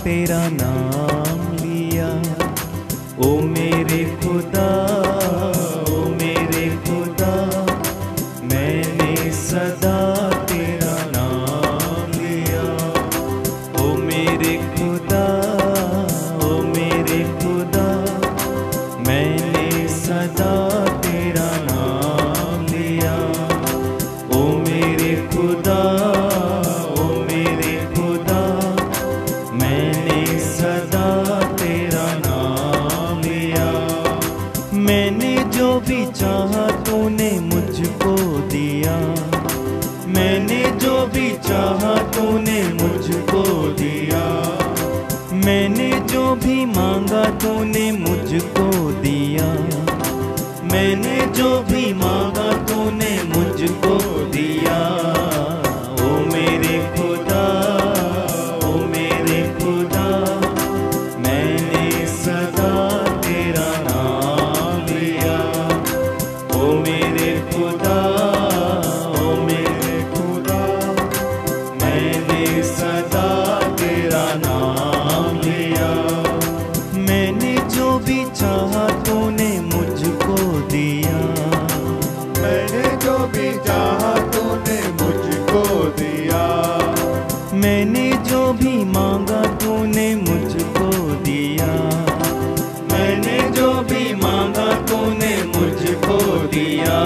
तेरा नाम लिया। ओ मेरे खुदा, ओ मेरे खुदा, मैंने सदा तेरा नाम लिया। ओ मेरे खुदा, ओ मेरे खुदा, मैंने सदा तेरा नाम लिया। ओ मेरे खुदा, ओ मेरे खुदा, मैंने सदा तेरा नाम लिया। मैंने जो भी चाहा तूने मुझको दिया। मैंने जो भी चाहा तूने मुझको दिया। मैंने जो भी मांगा तूने मुझको दिया। मैंने जो भी मांगा तूने मुझको दिया। ओ मेरे खुदा, ओ मेरे खुदा, मैंने सदा तेरा नाम लिया। ओ मेरे खुदा, ओ मेरे खुदा, मैंने सदा तेरा नाम लिया। मैंने जो भी चाहा तूने मुझको दिया। मैंने जो भी चाहा तूने मुझको दिया। मैंने जो भी मांगा तूने मुझको दिया। मैंने जो भी मांगा तूने मुझको दिया।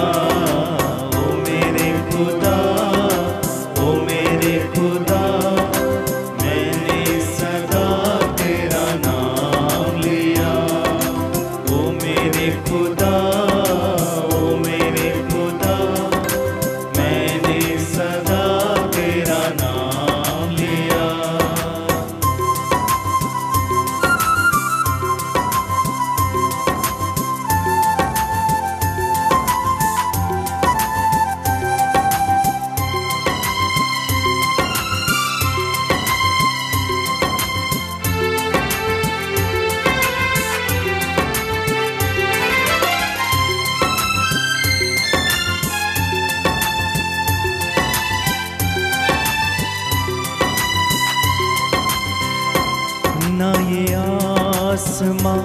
ओ मेरे खुदा, ओ मेरे खुदा, मैंने सदा तेरा नाम लिया। ओ मेरे खुदा, ओ मेरे खुदा, मैंने सदा तेरा नाम लिया। ना ये आसमां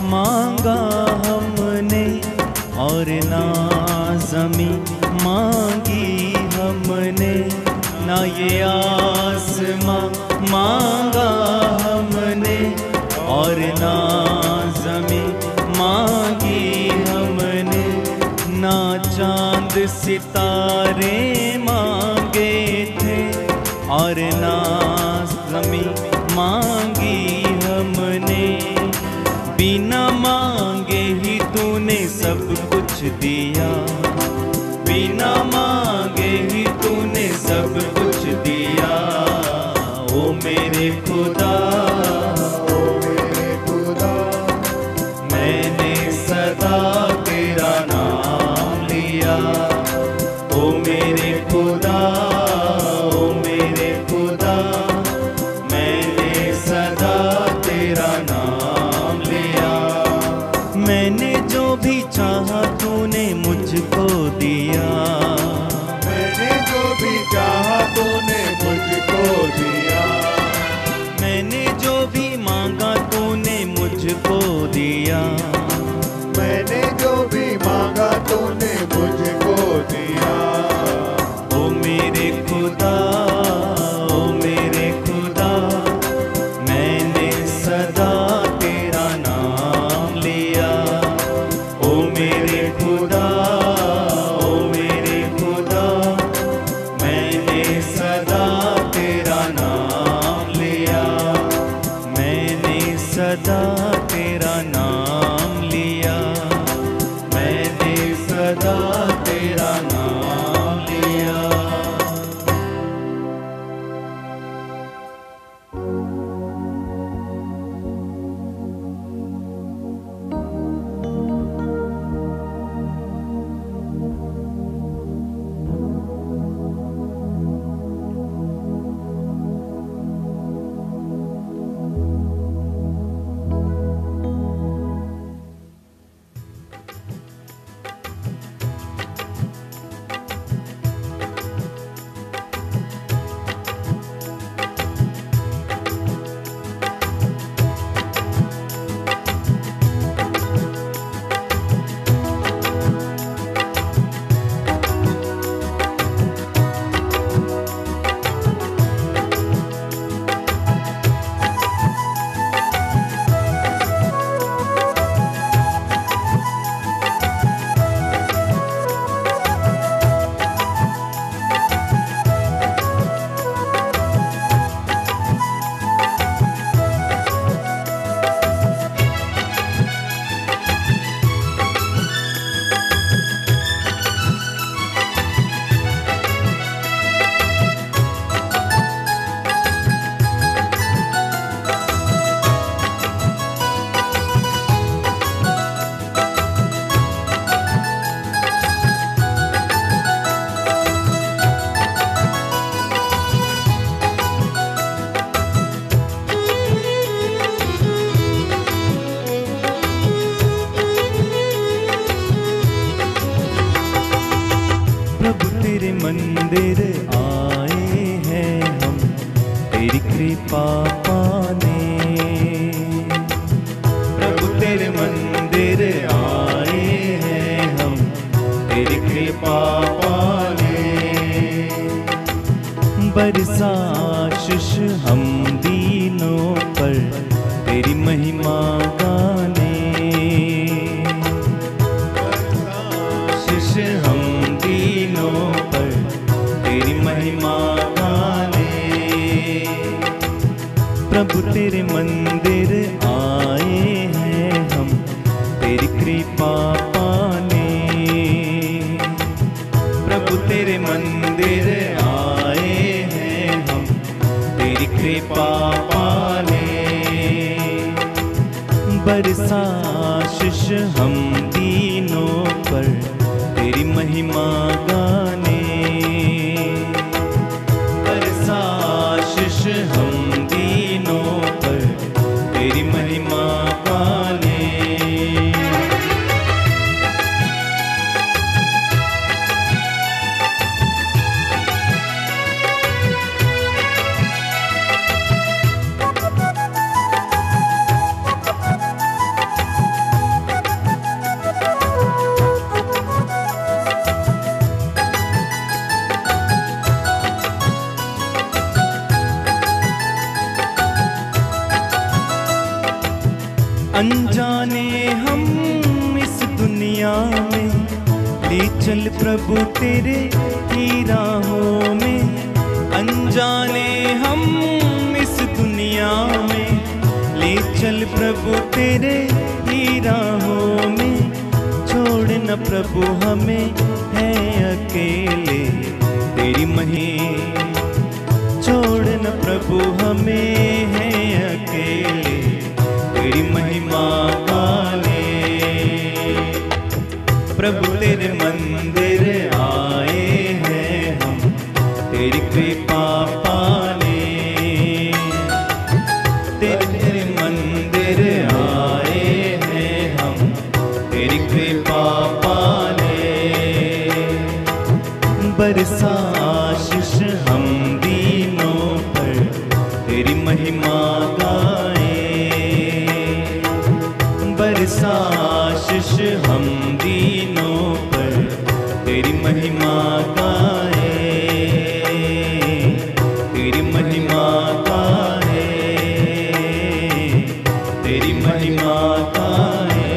मांगा हमने और ना ज़मीं मांगी हमने। ना ये आसमां मांगा हमने और ना ज़मीं मांगी हमने। ना चांद सितारे मांगे थे और ना ज़मीं मांगी हमने। बिना मांगे ही तूने सब कुछ दिया। बिना मांगे ही तूने सब कुछ दिया। ओ मेरे खुदा, ओ मेरे खुदा, मैंने सदा तेरा नाम लिया। ओ मेरे खुदा, ओ मेरे खुदा, मैंने सदा तेरा नाम लिया। मैंने जो भी चाहा तूने मुझको दिया। मैंने जो भी चाहा तूने मुझको दिया। मैंने जो भी हम दीनों पर तेरी महिमा गाने, आशीष हम दीनों पर तेरी महिमा गाने। प्रभु तेरे मंदिर आए हैं हम तेरी कृपा पाने, प्रभु तेरे मंदिर आए हैं हम तेरी कृपा पाने। बरसा आशीष हम दीनों पर तेरी महिमा गाने, बरसा आशीष हम दीनों पर तेरी महिमा गाने। अनजाने हम इस दुनिया में, ले चल प्रभु तेरे ही राहों में। अनजाने हम इस दुनिया में, ले चल प्रभु तेरे ही राहों में। छोड़ न प्रभु हमें है अकेले तेरी महिमा, छोड़ न प्रभु हमें है अकेले तेरी महिमा गाने। प्रभु तेरे मंदिर आए हैं हम तेरी कृपा पाने, तेरे मंदिर आए हैं हम तेरी कृपा पाने। बरसा आशीष हम दीनों पर तेरी महिमा गाए, बरसा आशीष हम दीनों पर तेरी महिमा गाए, तेरी महिमा गाए, तेरी महिमा गाए।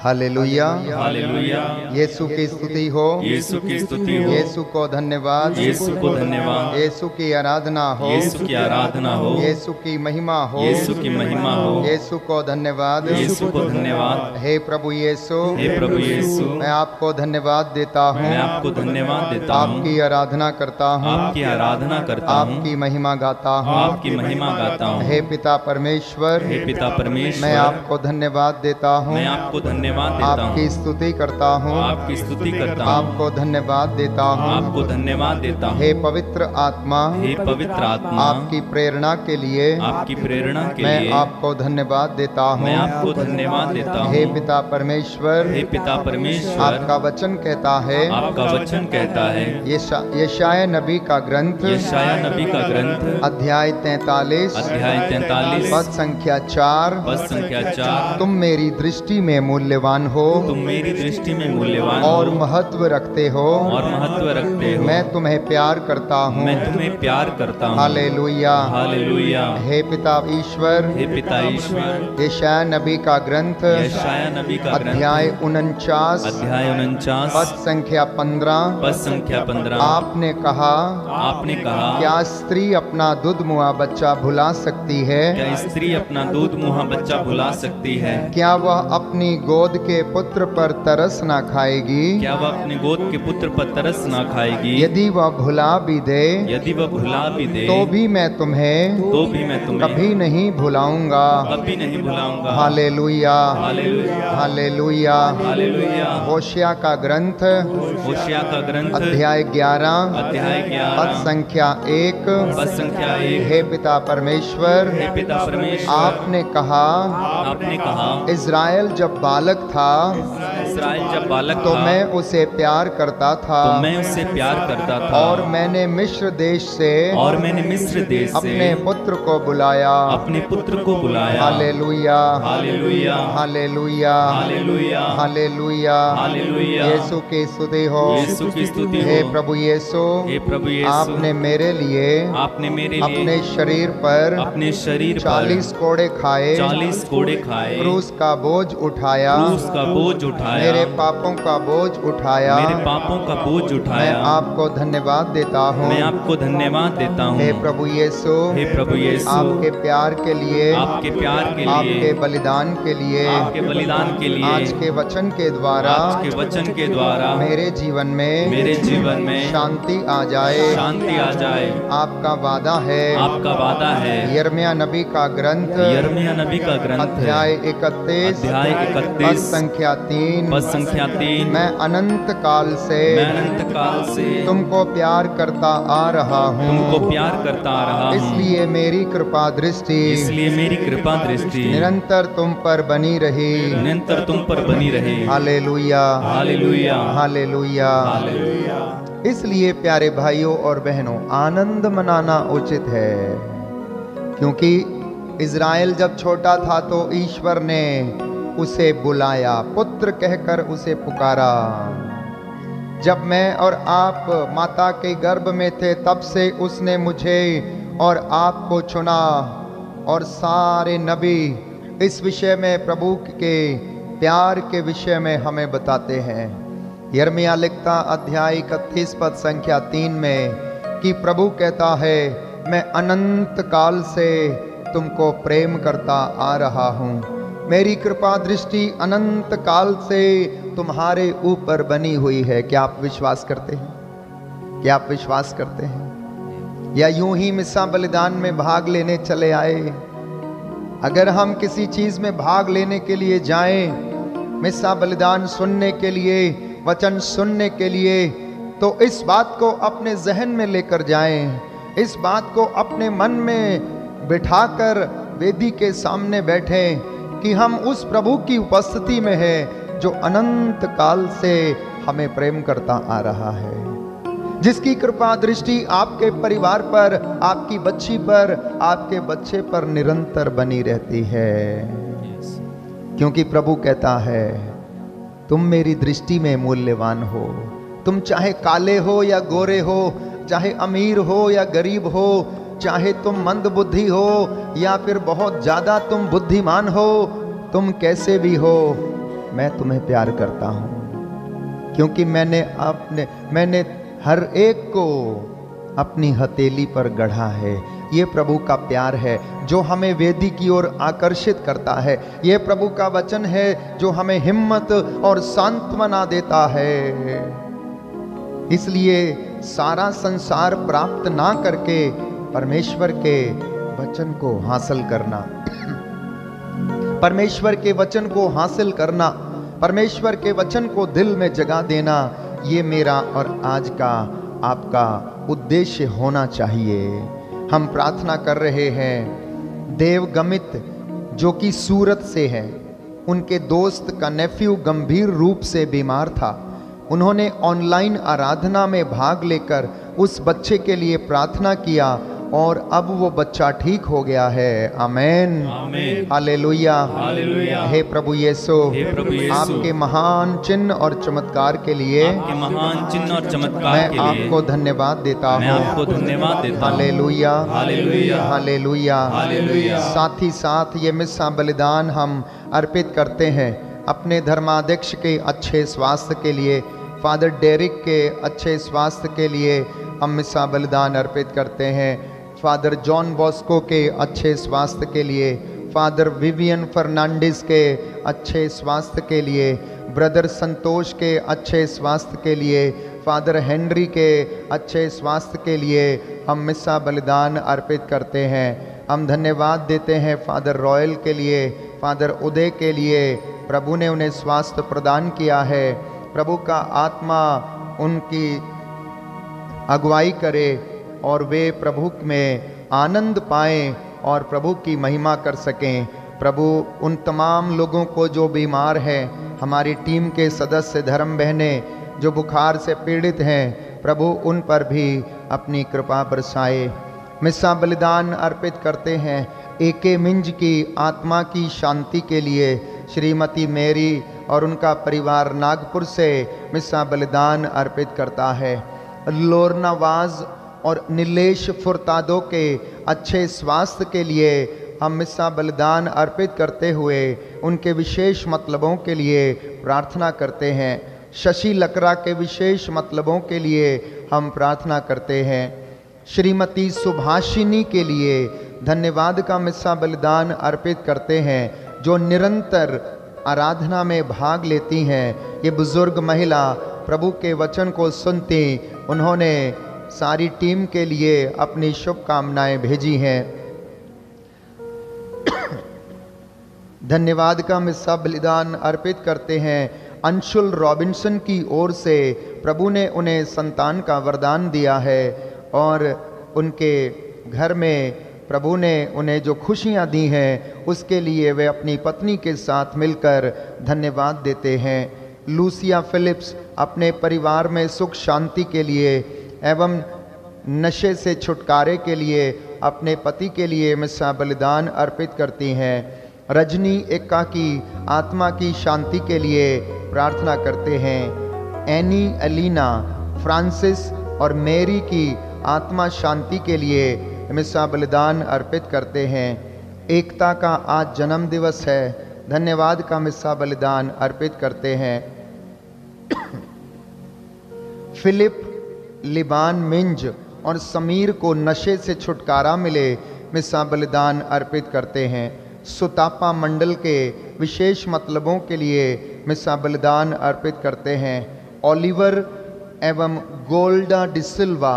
हालेलुया, हालेलुया। यीशु की स्तुति हो, यीशु की स्तुति हो, यीशु को धन्यवाद, यीशु को धन्यवाद, यीशु की आराधना हो, यीशु की आराधना हो, यीशु की महिमा हो, यीशु की महिमा हो, यीशु को धन्यवाद, यीशु को धन्यवाद। हे प्रभु यीशु, हे प्रभु यीशु, मैं आपको धन्यवाद देता हूँ, मैं आपको धन्यवाद देता हूँ, आपकी आराधना करता हूँ, आपकी आराधना करता हूँ, आपकी महिमा गाता हूँ, आपकी महिमा गाता हूँ। हे पिता परमेश्वर, हे पिता परमेश्वर, मैं आपको धन्यवाद देता हूँ, मैं आपको धन्यवाद देता हूँ, आपकी स्तुति करता हूँ, आपकी स्तुति करता हूँ, आपको धन्यवाद देता हूँ, आपको धन्यवाद देता हूँ। हे पवित्र आत्मा, हे पवित्र आत्मा, आपकी प्रेरणा के लिए, आपकी प्रेरणा के मैं लिए आपको धन्यवाद देता हूँ, मैं आपको धन्यवाद देता हूँ। हे पिता परमेश्वर, हे पिता परमेश्वर, आपका वचन कहता है, आपका वचन कहता है, यशाया नबी का ग्रंथ, यशाया नबी का ग्रंथ, अध्याय 43, अध्याय 43, पद संख्या 4, पद संख्या 4, तुम मेरी दृष्टि में मूल्यवान हो, तुम मेरी दृष्टि में मूल्यवान और हो महत्व रखते हो, और महत्व रखते हो। मैं तुम्हें प्यार करता हूँ, मैं तुम्हें प्यार करता हूँ। Hallelujah, hallelujah. हे पिता ईश्वर, हे पिता ईश्वर, यशाया नबी का ग्रंथ, यशाया नबी का अध्याय ग्रंथ, 49, अध्याय 49, पद संख्या 15, पद संख्या 15, आपने कहा, आपने कहा, क्या स्त्री अपना दूध मुआ बच्चा भुला सकती है? क्या स्त्री अपना दूध मुहा बच्चा भुला सकती है? क्या वह अपनी गोद के पुत्र पर तरस ना खाएगी? क्या वह अपने गोद के पुत्र पर तरस ना खाएगी? यदि वह भुला भी दे, यदि वह भुला भी दे, तो भी मैं तुम्हें कभी नहीं भुलाऊंगा। कभी नहीं भुलाऊंगा। हालेलुया, हालेलुया, हालेलुया। हालेलुया। होशिया का ग्रंथ, होशिया का ग्रंथ, अध्याय 11, अध्याय 11, पद संख्या 1, पद संख्या 1, हे पिता परमेश्वर, हे पिता परमेश्वर, आपने कहा, आपने कहा, इज़राइल जब बालक था इस्राएल जब बालक तो था, मैं उसे प्यार करता था, तो मैं उससे प्यार करता था, और मैंने मिस्र देश से और मैंने मिस्र देश से अपने पुत्र को बुलाया। अपने पुत्र को बुलाया। हालेलुया, हालेलुया, हालेलुया, हालेलुया, हालेलुया। हालेलुया। यीशु की स्तुति हो, यीशु की स्तुति हे हो। प्रभु यीशु। हे प्रभु यीशु, आपने मेरे लिए आपने मेरे अपने लिए शरीर पर अपने शरीर पर 40 कोड़े खाए, 40 कोड़े खाए, क्रूस का बोझ उठाया, क्रूस का बोझ उठाया, मेरे पापों का बोझ उठाया। मेरे पापों का बोझ मैं उठाया। आपको धन्यवाद देता हूँ, मैं आपको धन्यवाद देता हूँ। हे प्रभु यीशु। हे प्रभु यीशु, आपके प्यार के लिए, आपके प्यार के आपके लिए, बलिदान के लिए, आपके बलिदान के लिए, आज के वचन के द्वारा, आज के वचन के द्वारा मेरे जीवन में, मेरे जीवन में शांति आ जाए। शांति आ जाए। आपका वादा है, आपका वादा है। यिर्मयाह नबी का ग्रंथ, यिर्मयाह नबी का ग्रंथ अध्याय 31, अध्याय 31, पद संख्या 3, पद संख्या 3। मैं अनंत काल से, मैं अनंत काल से तुमको प्यार करता आ रहा हूँ, तुमको प्यार करता आ रहा हूँ। इसलिए मेरी कृपा दृष्टि, इसलिए मेरी कृपा दृष्टि निरंतर तुम पर बनी रही। निरंतर तुम पर बनी रहे। हालेलुया, हालेलुया, हालेलुया। हालेलुया। इसलिए प्यारे भाइयों और बहनों, आनंद मनाना उचित है, क्योंकि इज़राइल जब छोटा था तो ईश्वर ने उसे बुलाया, पुत्र कहकर उसे पुकारा। जब मैं और आप माता के गर्भ में थे तब से उसने मुझे और आपको चुना, और सारे नबी इस विषय में, प्रभु के प्यार के विषय में हमें बताते हैं। यिर्मयाह लिखता अध्याय 31 पद संख्या 3 में कि प्रभु कहता है, मैं अनंत काल से तुमको प्रेम करता आ रहा हूँ, मेरी कृपा दृष्टि अनंत काल से तुम्हारे ऊपर बनी हुई है। क्या आप विश्वास करते हैं? क्या आप विश्वास करते हैं? या यूं ही मिस्सा बलिदान में भाग लेने चले आए? अगर हम किसी चीज में भाग लेने के लिए जाएं, मिस्सा बलिदान सुनने के लिए, वचन सुनने के लिए, तो इस बात को अपने जहन में लेकर जाएं, इस बात को अपने मन में बिठाकर वेदी के सामने बैठें कि हम उस प्रभु की उपस्थिति में हैं जो अनंत काल से हमें प्रेम करता आ रहा है, जिसकी कृपा दृष्टि आपके परिवार पर, आपकी बच्ची पर, आपके बच्चे पर निरंतर बनी रहती है। क्योंकि प्रभु कहता है, तुम मेरी दृष्टि में मूल्यवान हो। तुम चाहे काले हो या गोरे हो, चाहे अमीर हो या गरीब हो, चाहे तुम मंद बुद्धि हो या फिर बहुत ज्यादा तुम बुद्धिमान हो, तुम कैसे भी हो, मैं तुम्हें प्यार करता हूं। क्योंकि मैंने हर एक को अपनी हथेली पर गढ़ा है। ये प्रभु का प्यार है जो हमें वेदी की ओर आकर्षित करता है। ये प्रभु का वचन है जो हमें हिम्मत और सांत्वना देता है। इसलिए सारा संसार प्राप्त ना करके परमेश्वर के वचन को हासिल करना, परमेश्वर के वचन को हासिल करना, परमेश्वर के वचन को दिल में जगा देना, ये मेरा और आज का आपका उद्देश्य होना चाहिए। हम प्रार्थना कर रहे हैं। देवगमित जो कि सूरत से है, उनके दोस्त का नेफ्यू गंभीर रूप से बीमार था। उन्होंने ऑनलाइन आराधना में भाग लेकर उस बच्चे के लिए प्रार्थना किया और अब वो बच्चा ठीक हो गया है। आमेन, आमेन, हालेलुया, हालेलुया। हे प्रभु यीशु, हे प्रभु यीशु, आपके महान चिन्ह और चमत्कार के लिए, आपके महान चिन्ह और चमत्कार मैं के लिए आपको धन्यवाद देता मैं हूँ। आपको धन्यवाद देता हूँ। हालेलुया, हालेलुया, हालेलुया, हालेलुया। साथ ही साथ ये मिस्सा बलिदान हम अर्पित करते हैं अपने धर्माध्यक्ष के अच्छे स्वास्थ्य के लिए, फादर डेरिक के अच्छे स्वास्थ्य के लिए हम मिस्सा बलिदान अर्पित करते हैं। फादर जॉन बॉस्को के अच्छे स्वास्थ्य के लिए, फादर विवियन फर्नांडिस के अच्छे स्वास्थ्य के लिए, ब्रदर संतोष के अच्छे स्वास्थ्य के लिए, फादर हेनरी के अच्छे स्वास्थ्य के लिए हम मिस्सा बलिदान अर्पित करते हैं। हम धन्यवाद देते हैं फादर रॉयल के लिए, फादर उदय के लिए। प्रभु ने उन्हें स्वास्थ्य प्रदान किया है। प्रभु का आत्मा उनकी अगुवाई करे और वे प्रभु में आनंद पाएं और प्रभु की महिमा कर सकें। प्रभु उन तमाम लोगों को जो बीमार हैं, हमारी टीम के सदस्य धर्म बहनें जो बुखार से पीड़ित हैं, प्रभु उन पर भी अपनी कृपा बरसाए। मिस्सा बलिदान अर्पित करते हैं एके मिंज की आत्मा की शांति के लिए। श्रीमती मेरी और उनका परिवार नागपुर से मिस्सा बलिदान अर्पित करता है। लोरनावाज और नीलेश फुर्तादो के अच्छे स्वास्थ्य के लिए हम मिस्सा बलिदान अर्पित करते हुए उनके विशेष मतलबों के लिए प्रार्थना करते हैं। शशि लकरा के विशेष मतलबों के लिए हम प्रार्थना करते हैं। श्रीमती सुभाषिनी के लिए धन्यवाद का मिस्सा बलिदान अर्पित करते हैं, जो निरंतर आराधना में भाग लेती हैं। ये बुजुर्ग महिला प्रभु के वचन को सुनती, उन्होंने सारी टीम के लिए अपनी शुभकामनाएं भेजी हैं। धन्यवाद का मिस्सा बलिदान अर्पित करते हैं अंशुल रॉबिन्सन की ओर से। प्रभु ने उन्हें संतान का वरदान दिया है और उनके घर में प्रभु ने उन्हें जो खुशियां दी हैं उसके लिए वे अपनी पत्नी के साथ मिलकर धन्यवाद देते हैं। लूसिया फिलिप्स अपने परिवार में सुख शांति के लिए एवं नशे से छुटकारे के लिए अपने पति के लिए मिस्सा बलिदान अर्पित करती हैं। रजनी एक्का की आत्मा की शांति के लिए प्रार्थना करते हैं। एनी, एलिना, फ्रांसिस और मेरी की आत्मा शांति के लिए मिस्सा बलिदान अर्पित करते हैं। एकता का आज जन्म दिवस है, धन्यवाद का मिस्सा बलिदान अर्पित करते हैं। फिलिप, लिबान मिंज और समीर को नशे से छुटकारा मिले, मिस्सा बलिदान अर्पित करते हैं। सुतापा मंडल के विशेष मतलबों के लिए मिस्सा बलिदान अर्पित करते हैं। ओलिवर एवं गोल्डा डिसिल्वा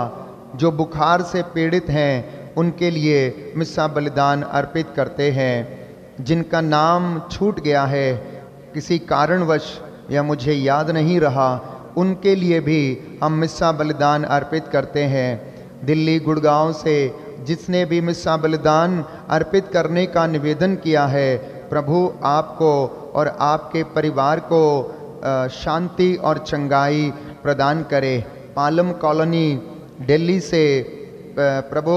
जो बुखार से पीड़ित हैं, उनके लिए मिस्सा बलिदान अर्पित करते हैं। जिनका नाम छूट गया है किसी कारणवश या मुझे याद नहीं रहा, उनके लिए भी हम मिस्सा बलिदान अर्पित करते हैं। दिल्ली गुड़गांव से जिसने भी मिस्सा बलिदान अर्पित करने का निवेदन किया है, प्रभु आपको और आपके परिवार को शांति और चंगाई प्रदान करे। पालम कॉलोनी दिल्ली से प्रभु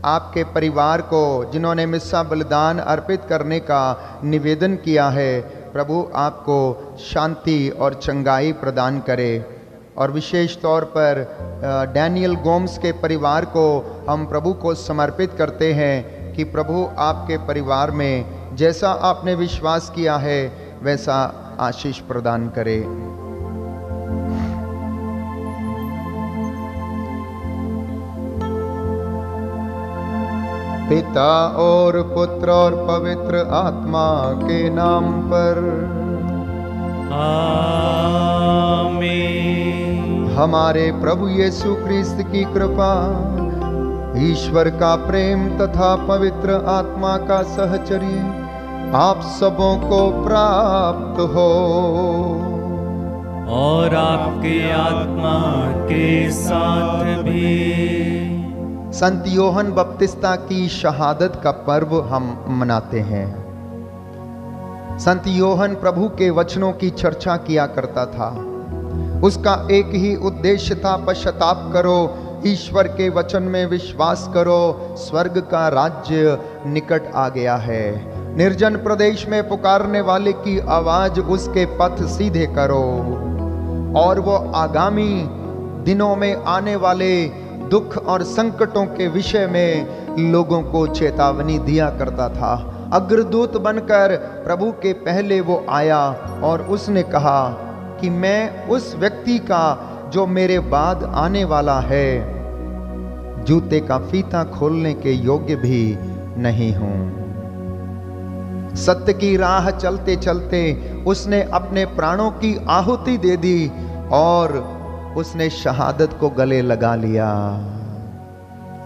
आपके परिवार को जिन्होंने मिस्सा बलिदान अर्पित करने का निवेदन किया है, प्रभु आपको शांति और चंगाई प्रदान करे। और विशेष तौर पर डैनियल गोम्स के परिवार को हम प्रभु को समर्पित करते हैं कि प्रभु आपके परिवार में जैसा आपने विश्वास किया है वैसा आशीष प्रदान करे। पिता और पुत्र और पवित्र आत्मा के नाम पर आमीन। हमारे प्रभु यीशु क्रिस्त की कृपा, ईश्वर का प्रेम तथा पवित्र आत्मा का सहचर्य आप सबों को प्राप्त हो और आपके आत्मा के साथ भी। संत योहन बपतिस्ता की शहादत का पर्व हम मनाते हैं। संत योहन प्रभु के वचनों की चर्चा किया करता था। उसका एक ही उद्देश्य था, पश्चाताप करो, ईश्वर के वचन में विश्वास करो, स्वर्ग का राज्य निकट आ गया है। निर्जन प्रदेश में पुकारने वाले की आवाज उसके पथ सीधे करो। और वो आगामी दिनों में आने वाले दुख और संकटों के विषय में लोगों को चेतावनी दिया करता था। अग्रदूत बनकर प्रभु के पहले वो आया और उसने कहा कि मैं उस व्यक्ति का जो मेरे बाद आने वाला है, जूते का फीता खोलने के योग्य भी नहीं हूं। सत्य की राह चलते चलते उसने अपने प्राणों की आहुति दे दी और उसने शहादत को गले लगा लिया।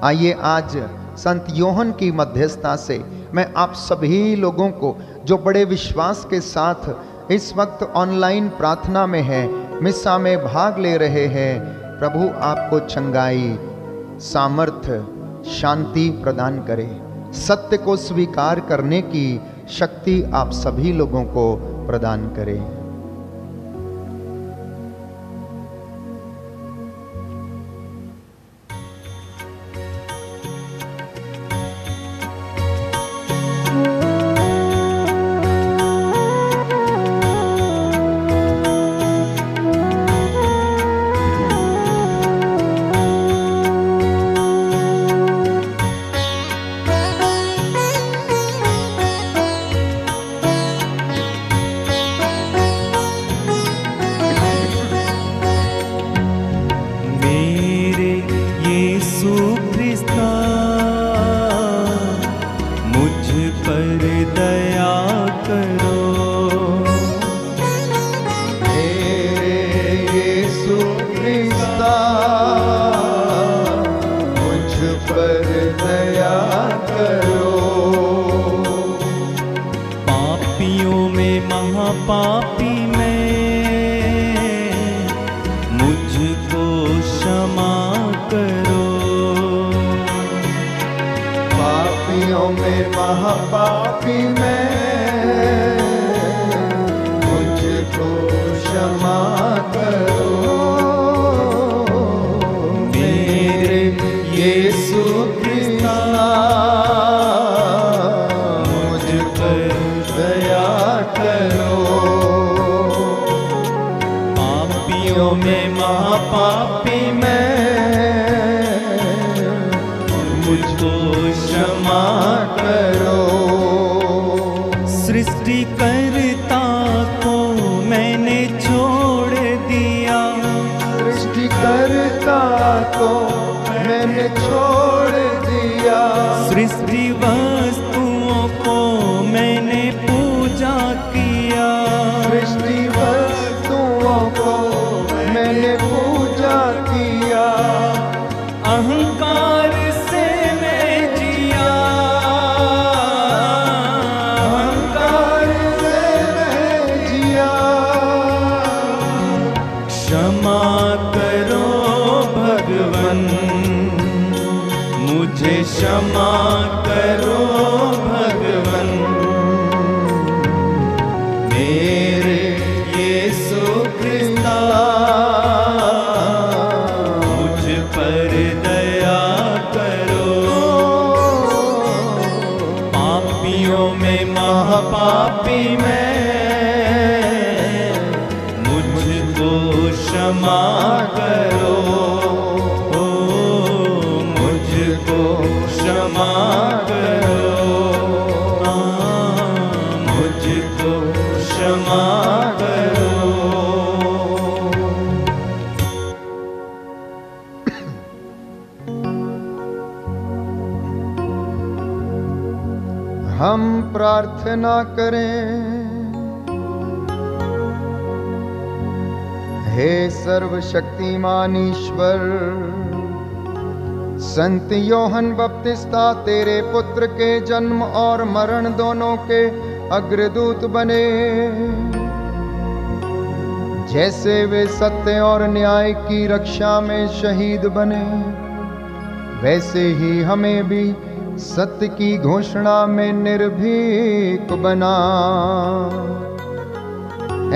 आइए आज संत योहन की मध्यस्थता से मैं आप सभी लोगों को जो बड़े विश्वास के साथ इस वक्त ऑनलाइन प्रार्थना में हैं, मिस्सा में भाग ले रहे हैं, प्रभु आपको चंगाई, सामर्थ्य, शांति प्रदान करे। सत्य को स्वीकार करने की शक्ति आप सभी लोगों को प्रदान करें। पापी मैं, मुझको क्षमा करो। पापियों में महापापी मैं, मुझको क्षमा करो। मेरे यीशु कृष्णा, मुझ पर दया करो। पापियों में महापापी मैं, मुझको क्षमा करो। सृष्टिकर्ता को मैंने छोड़ दिया, सृष्टिकर्ता को मैंने छोड़ दिया। सृष्टि वस्तुओं को मैंने पूजा किया, सृष्टि वस्तुओं को मैंने पूजा किया। अहंकार से मैं जिया, अहंकार से मैं जिया। क्षमा करो भगवन, मुझे क्षमा करो भगवन। मेरे यीशु कृष्णा, मुझ पर दया करो। पापियों में महापापी मैं, मुझको क्षमा करो। मुझको क्षमा करो, मुझको क्षमा करो। हम प्रार्थना करें। हे सर्वशक्तिमान ईश्वर, संत योहन बपतिस्ता तेरे पुत्र के जन्म और मरण दोनों के अग्रदूत बने। जैसे वे सत्य और न्याय की रक्षा में शहीद बने, वैसे ही हमें भी सत्य की घोषणा में निर्भीक बना।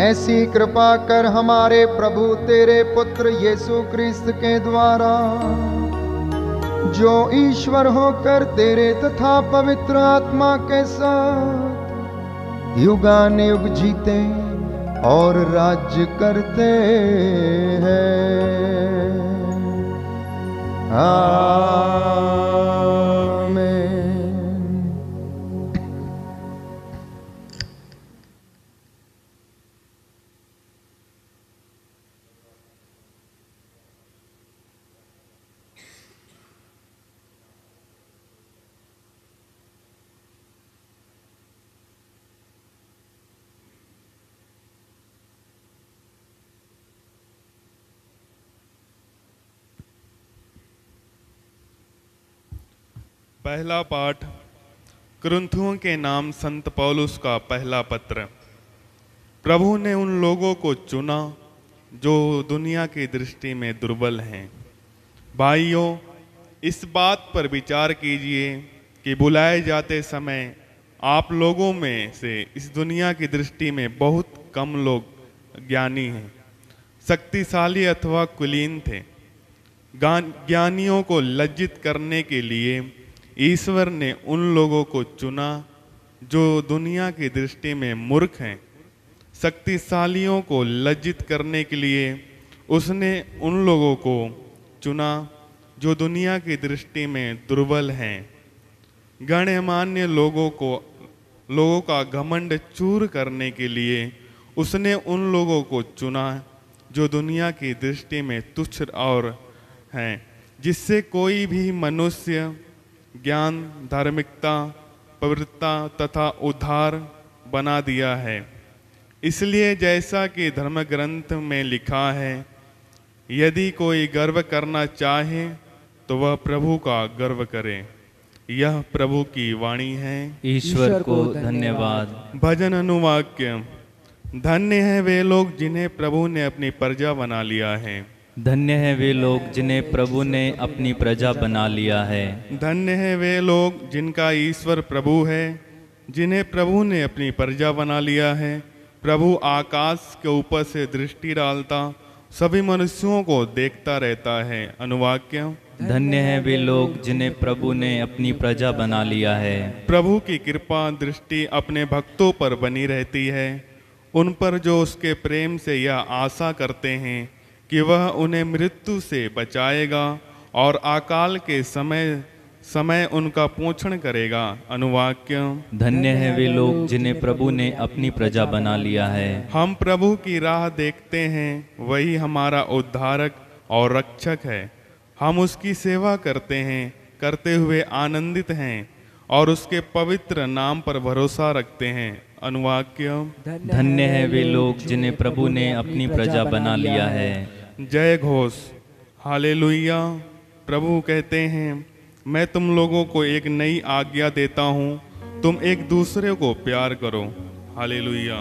ऐसी कृपा कर हमारे प्रभु तेरे पुत्र यीशु क्रिस्त के द्वारा, जो ईश्वर होकर तेरे तथा पवित्र आत्मा के साथ युगानुयुग जीते और राज्य करते हैं। आमीन। पहला पाठ कुरिन्थियों के नाम संत पौलुस का पहला पत्र। प्रभु ने उन लोगों को चुना जो दुनिया की दृष्टि में दुर्बल हैं। भाइयों, इस बात पर विचार कीजिए कि बुलाए जाते समय आप लोगों में से इस दुनिया की दृष्टि में बहुत कम लोग ज्ञानी हैं, शक्तिशाली अथवा कुलीन थे। ज्ञानियों को लज्जित करने के लिए ईश्वर ने उन लोगों को चुना जो दुनिया की दृष्टि में मूर्ख हैं। शक्तिशालियों को लज्जित करने के लिए उसने उन लोगों को चुना जो दुनिया की दृष्टि में दुर्बल हैं। गण्यमान्य लोगों का घमंड चूर करने के लिए उसने उन लोगों को चुना जो दुनिया की दृष्टि में तुच्छ और हैं, जिससे कोई भी मनुष्य ज्ञान, धार्मिकता, पवित्रता तथा उद्धार बना दिया है। इसलिए जैसा कि धर्म ग्रंथ में लिखा है, यदि कोई गर्व करना चाहे तो वह प्रभु का गर्व करे। यह प्रभु की वाणी है। ईश्वर को धन्यवाद। भजन अनुवाक्य। धन्य है वे लोग जिन्हें प्रभु ने अपनी प्रजा बना लिया है। धन्य है वे लोग जिन्हें प्रभु ने अपनी प्रजा बना लिया है। धन्य है वे लोग जिनका ईश्वर प्रभु है, जिन्हें प्रभु ने अपनी प्रजा बना लिया है। प्रभु आकाश के ऊपर से दृष्टि डालता सभी मनुष्यों को देखता रहता है। अनुवाक्य। धन्य है वे लोग जिन्हें प्रभु ने अपनी प्रजा बना लिया है। प्रभु की कृपा दृष्टि अपने भक्तों पर बनी रहती है, उन पर जो उसके प्रेम से यह आशा करते हैं कि वह उन्हें मृत्यु से बचाएगा और अकाल के समय उनका पोषण करेगा। अनुवाक्य। धन्य है वे लोग जिन्हें प्रभु ने अपनी प्रजा बना लिया है। हम प्रभु की राह देखते हैं, वही हमारा उद्धारक और रक्षक है। हम उसकी सेवा करते हैं, करते हुए आनंदित हैं और उसके पवित्र नाम पर भरोसा रखते हैं। अनुवाक्य। धन्य है वे लोग जिन्हें प्रभु ने अपनी प्रजा बना लिया है। जय घोष। हालेलुया। प्रभु कहते हैं, मैं तुम लोगों को एक नई आज्ञा देता हूँ, तुम एक दूसरे को प्यार करो। हालेलुया।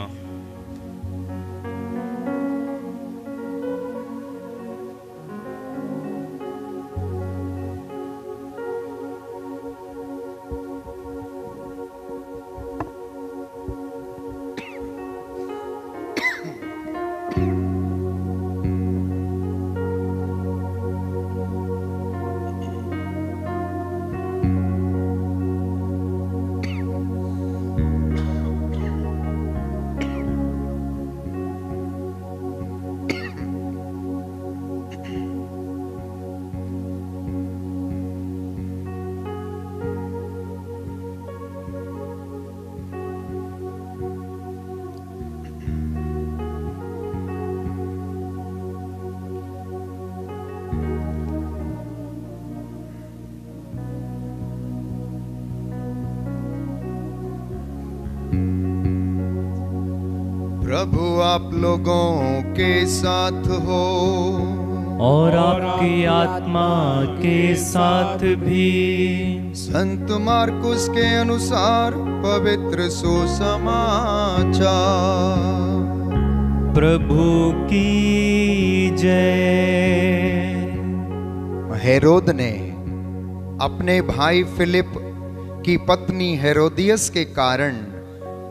प्रभु आप लोगों के साथ हो और आपकी आत्मा के साथ भी। संत मार्कुस के अनुसार पवित्र सुसमाचार। प्रभु की जय। हेरोद ने अपने भाई फिलिप की पत्नी हेरोदियस के कारण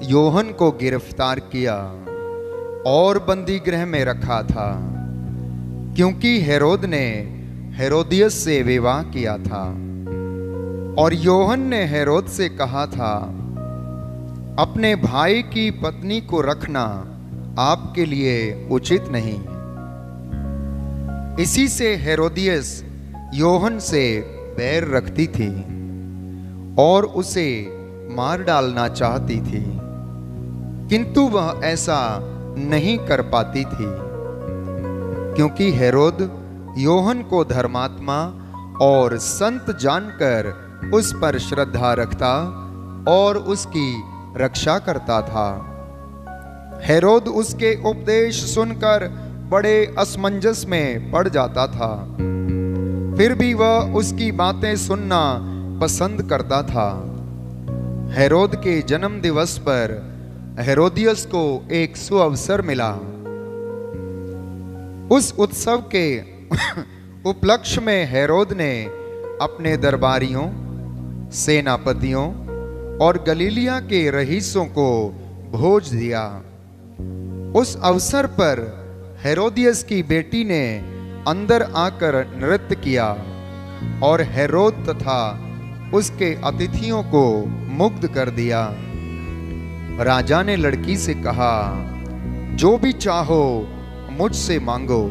योहन को गिरफ्तार किया और बंदी गृह में रखा था, क्योंकि हेरोद ने हेरोदियस से विवाह किया था और योहन ने हेरोद से कहा था, अपने भाई की पत्नी को रखना आपके लिए उचित नहीं। इसी से हेरोदियस योहन से बैर रखती थी और उसे मार डालना चाहती थी, किंतु वह ऐसा नहीं कर पाती थी, क्योंकि हेरोद योहन को धर्मात्मा और संत जानकर उस पर श्रद्धा रखता और उसकी रक्षा करता था। हेरोद उसके उपदेश सुनकर बड़े असमंजस में पड़ जाता था, फिर भी वह उसकी बातें सुनना पसंद करता था। हेरोद के जन्म दिवस पर हेरोदियस को एक सुअवसर मिला। उस उत्सव के उपलक्ष्य में हेरोद ने अपने दरबारियों सेनापतियों और गलीलिया के रईसों को भोज दिया। उस अवसर पर हेरोदियस की बेटी ने अंदर आकर नृत्य किया और हेरोद तथा उसके अतिथियों को मुग्ध कर दिया। राजा ने लड़की से कहा, जो भी चाहो मुझसे मांगो,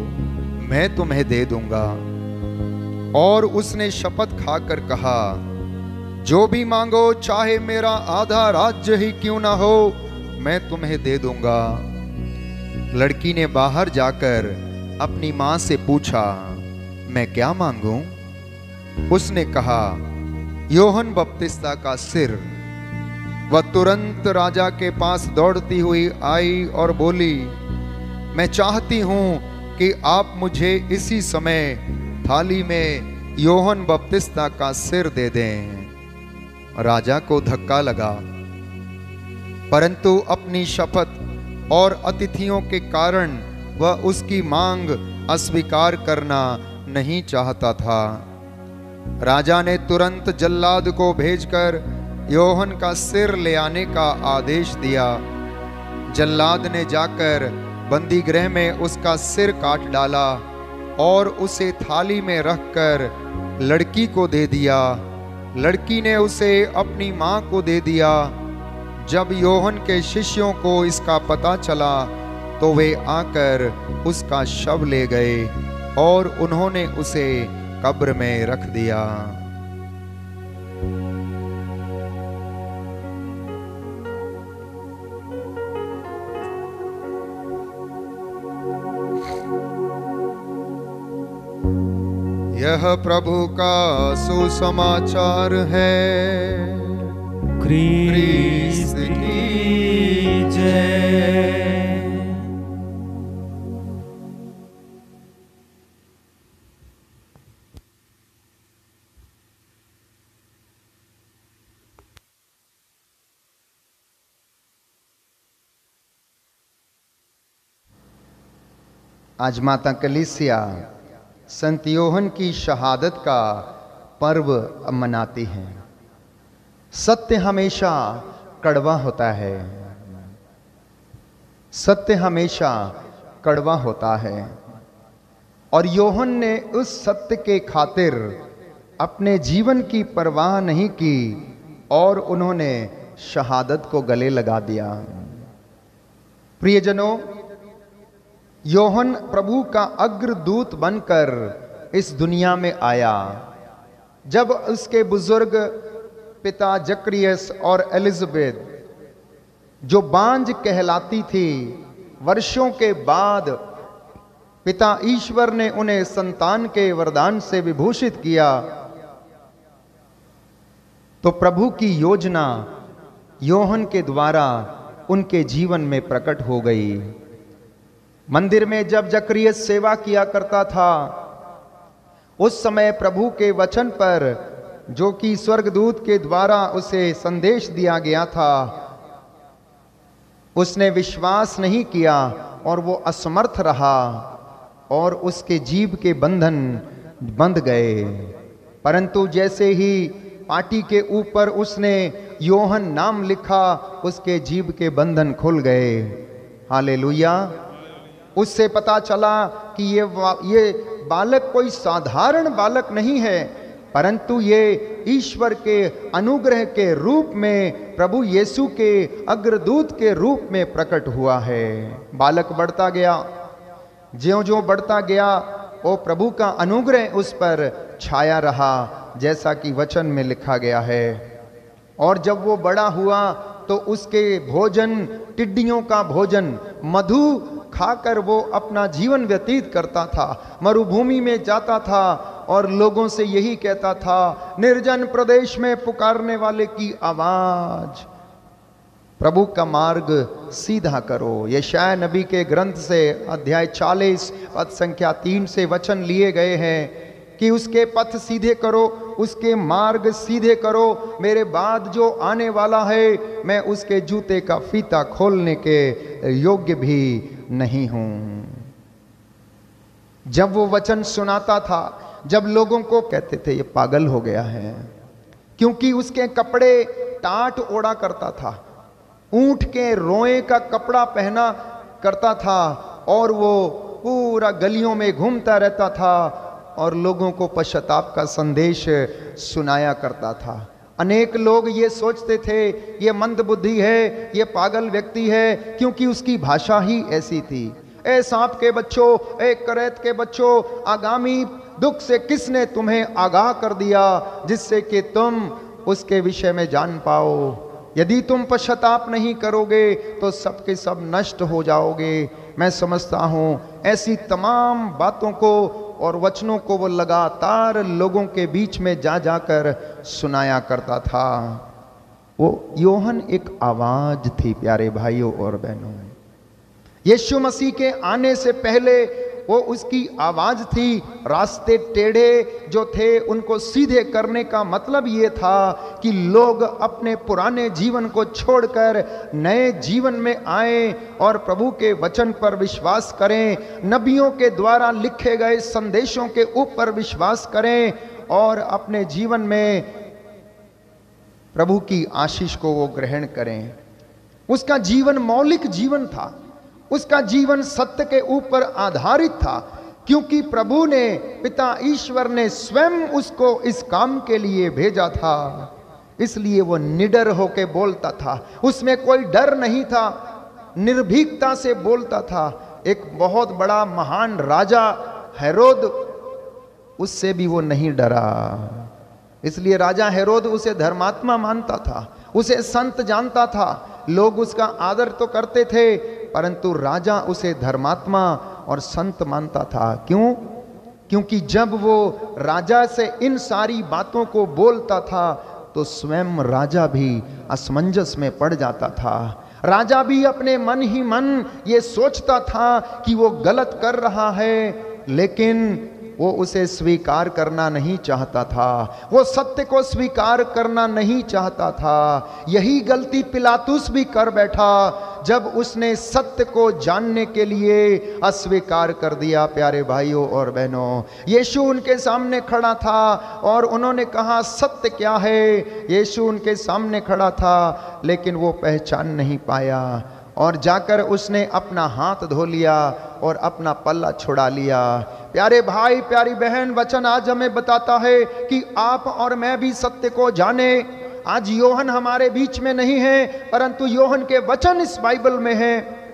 मैं तुम्हें दे दूंगा। और उसने शपथ खाकर कहा, जो भी मांगो, चाहे मेरा आधा राज्य ही क्यों ना हो, मैं तुम्हें दे दूंगा। लड़की ने बाहर जाकर अपनी मां से पूछा, मैं क्या मांगूं? उसने कहा, यूहन्ना बपतिस्ता का सिर। वह तुरंत राजा के पास दौड़ती हुई आई और बोली, मैं चाहती हूं कि आप मुझे इसी समय थाली में यूहन्ना बपतिस्ता का सिर दे दें। राजा को धक्का लगा, परंतु अपनी शपथ और अतिथियों के कारण वह उसकी मांग अस्वीकार करना नहीं चाहता था। राजा ने तुरंत जल्लाद को भेजकर यूहन्ना का सिर ले आने का आदेश दिया। जल्लाद ने जाकर बंदी गृह में उसका सिर काट डाला और उसे थाली में रखकर लड़की को दे दिया। लड़की ने उसे अपनी मां को दे दिया। जब यूहन्ना के शिष्यों को इसका पता चला तो वे आकर उसका शव ले गए और उन्होंने उसे कब्र में रख दिया। यह प्रभु का सुसमाचार है। क्रिस्त की जय। आज माता कलीसिया संत यूहन्ना की शहादत का पर्व मनाती हैं। सत्य हमेशा कड़वा होता है। सत्य हमेशा कड़वा होता है और यूहन्ना ने उस सत्य के खातिर अपने जीवन की परवाह नहीं की और उन्होंने शहादत को गले लगा दिया। प्रियजनों, यूहन्ना प्रभु का अग्रदूत बनकर इस दुनिया में आया। जब उसके बुजुर्ग पिता जकरियस और एलिजाबेथ, जो बांझ कहलाती थी, वर्षों के बाद पिता ईश्वर ने उन्हें संतान के वरदान से विभूषित किया, तो प्रभु की योजना यूहन्ना के द्वारा उनके जीवन में प्रकट हो गई। मंदिर में जब जकरियस सेवा किया करता था, उस समय प्रभु के वचन पर, जो कि स्वर्गदूत के द्वारा उसे संदेश दिया गया था, उसने विश्वास नहीं किया और वो असमर्थ रहा और उसके जीव के बंधन बंध गए। परंतु जैसे ही पाटी के ऊपर उसने यूहन्ना नाम लिखा, उसके जीव के बंधन खुल गए। हालेलुया। उससे पता चला कि ये बालक कोई साधारण बालक नहीं है, परंतु ये ईश्वर के अनुग्रह के रूप में, प्रभु यीशु के अग्रदूत के रूप में प्रकट हुआ है। बालक बढ़ता गया, ज्यों-ज्यों बढ़ता गया, वो प्रभु का अनुग्रह उस पर छाया रहा, जैसा कि वचन में लिखा गया है। और जब वो बड़ा हुआ तो उसके भोजन, टिड्डियों का भोजन, मधु खाकर वो अपना जीवन व्यतीत करता था। मरुभूमि में जाता था और लोगों से यही कहता था, निर्जन प्रदेश में पुकारने वाले की आवाज, प्रभु का मार्ग सीधा करो। यशायाह नबी के ग्रंथ से अध्याय 40 पद संख्या 3 से वचन लिए गए हैं कि उसके पथ सीधे करो, उसके मार्ग सीधे करो। मेरे बाद जो आने वाला है, मैं उसके जूते का फीता खोलने के योग्य भी नहीं हूं। जब वो वचन सुनाता था, जब लोगों को कहते थे ये पागल हो गया है, क्योंकि उसके कपड़े टाट ओढ़ा करता था, ऊंट के रोए का कपड़ा पहना करता था और वो पूरा गलियों में घूमता रहता था और लोगों को पश्चाताप का संदेश सुनाया करता था। अनेक लोग ये सोचते थे ये मंदबुद्धि है, ये पागल व्यक्ति है, क्योंकि उसकी भाषा ही ऐसी थी। ए सांप के बच्चों, ए करैत के बच्चों, आगामी दुख से किसने तुम्हें आगाह कर दिया जिससे कि तुम उसके विषय में जान पाओ। यदि तुम पश्चाताप नहीं करोगे तो सब के सब नष्ट हो जाओगे। मैं समझता हूँ ऐसी तमाम बातों को और वचनों को वो लगातार लोगों के बीच में जा जाकर सुनाया करता था। वो यूहन्ना एक आवाज थी प्यारे भाइयों और बहनों। यीशु मसीह के आने से पहले वो उसकी आवाज थी। रास्ते टेढ़े जो थे उनको सीधे करने का मतलब ये था कि लोग अपने पुराने जीवन को छोड़कर नए जीवन में आए और प्रभु के वचन पर विश्वास करें, नबियों के द्वारा लिखे गए संदेशों के ऊपर विश्वास करें और अपने जीवन में प्रभु की आशीष को वो ग्रहण करें। उसका जीवन मौलिक जीवन था, उसका जीवन सत्य के ऊपर आधारित था, क्योंकि प्रभु ने, पिता ईश्वर ने स्वयं उसको इस काम के लिए भेजा था। इसलिए वो निडर होके बोलता था, उसमें कोई डर नहीं था, निर्भीकता से बोलता था। एक बहुत बड़ा महान राजा हेरोद, उससे भी वो नहीं डरा। इसलिए राजा हेरोद उसे धर्मात्मा मानता था, उसे संत जानता था, लोग उसका आदर तो करते थे, परंतु राजा उसे धर्मात्मा और संत मानता था। क्यों? क्योंकि जब वो राजा से इन सारी बातों को बोलता था तो स्वयं राजा भी असमंजस में पड़ जाता था। राजा भी अपने मन ही मन ये सोचता था कि वो गलत कर रहा है, लेकिन वो उसे स्वीकार करना नहीं चाहता था, वो सत्य को स्वीकार करना नहीं चाहता था। यही गलती पिलातुस भी कर बैठा जब उसने सत्य को जानने के लिए अस्वीकार कर दिया। प्यारे भाइयों और बहनों, यीशु उनके सामने खड़ा था और उन्होंने कहा सत्य क्या है। यीशु उनके सामने खड़ा था लेकिन वो पहचान नहीं पाया और जाकर उसने अपना हाथ धो लिया और अपना पल्ला छुड़ा लिया। प्यारे भाई, प्यारी बहन, वचन आज हमें बताता है कि आप और मैं भी सत्य को जाने। आज यूहन्ना हमारे बीच में नहीं है, परंतु यूहन्ना के वचन इस बाइबल में है।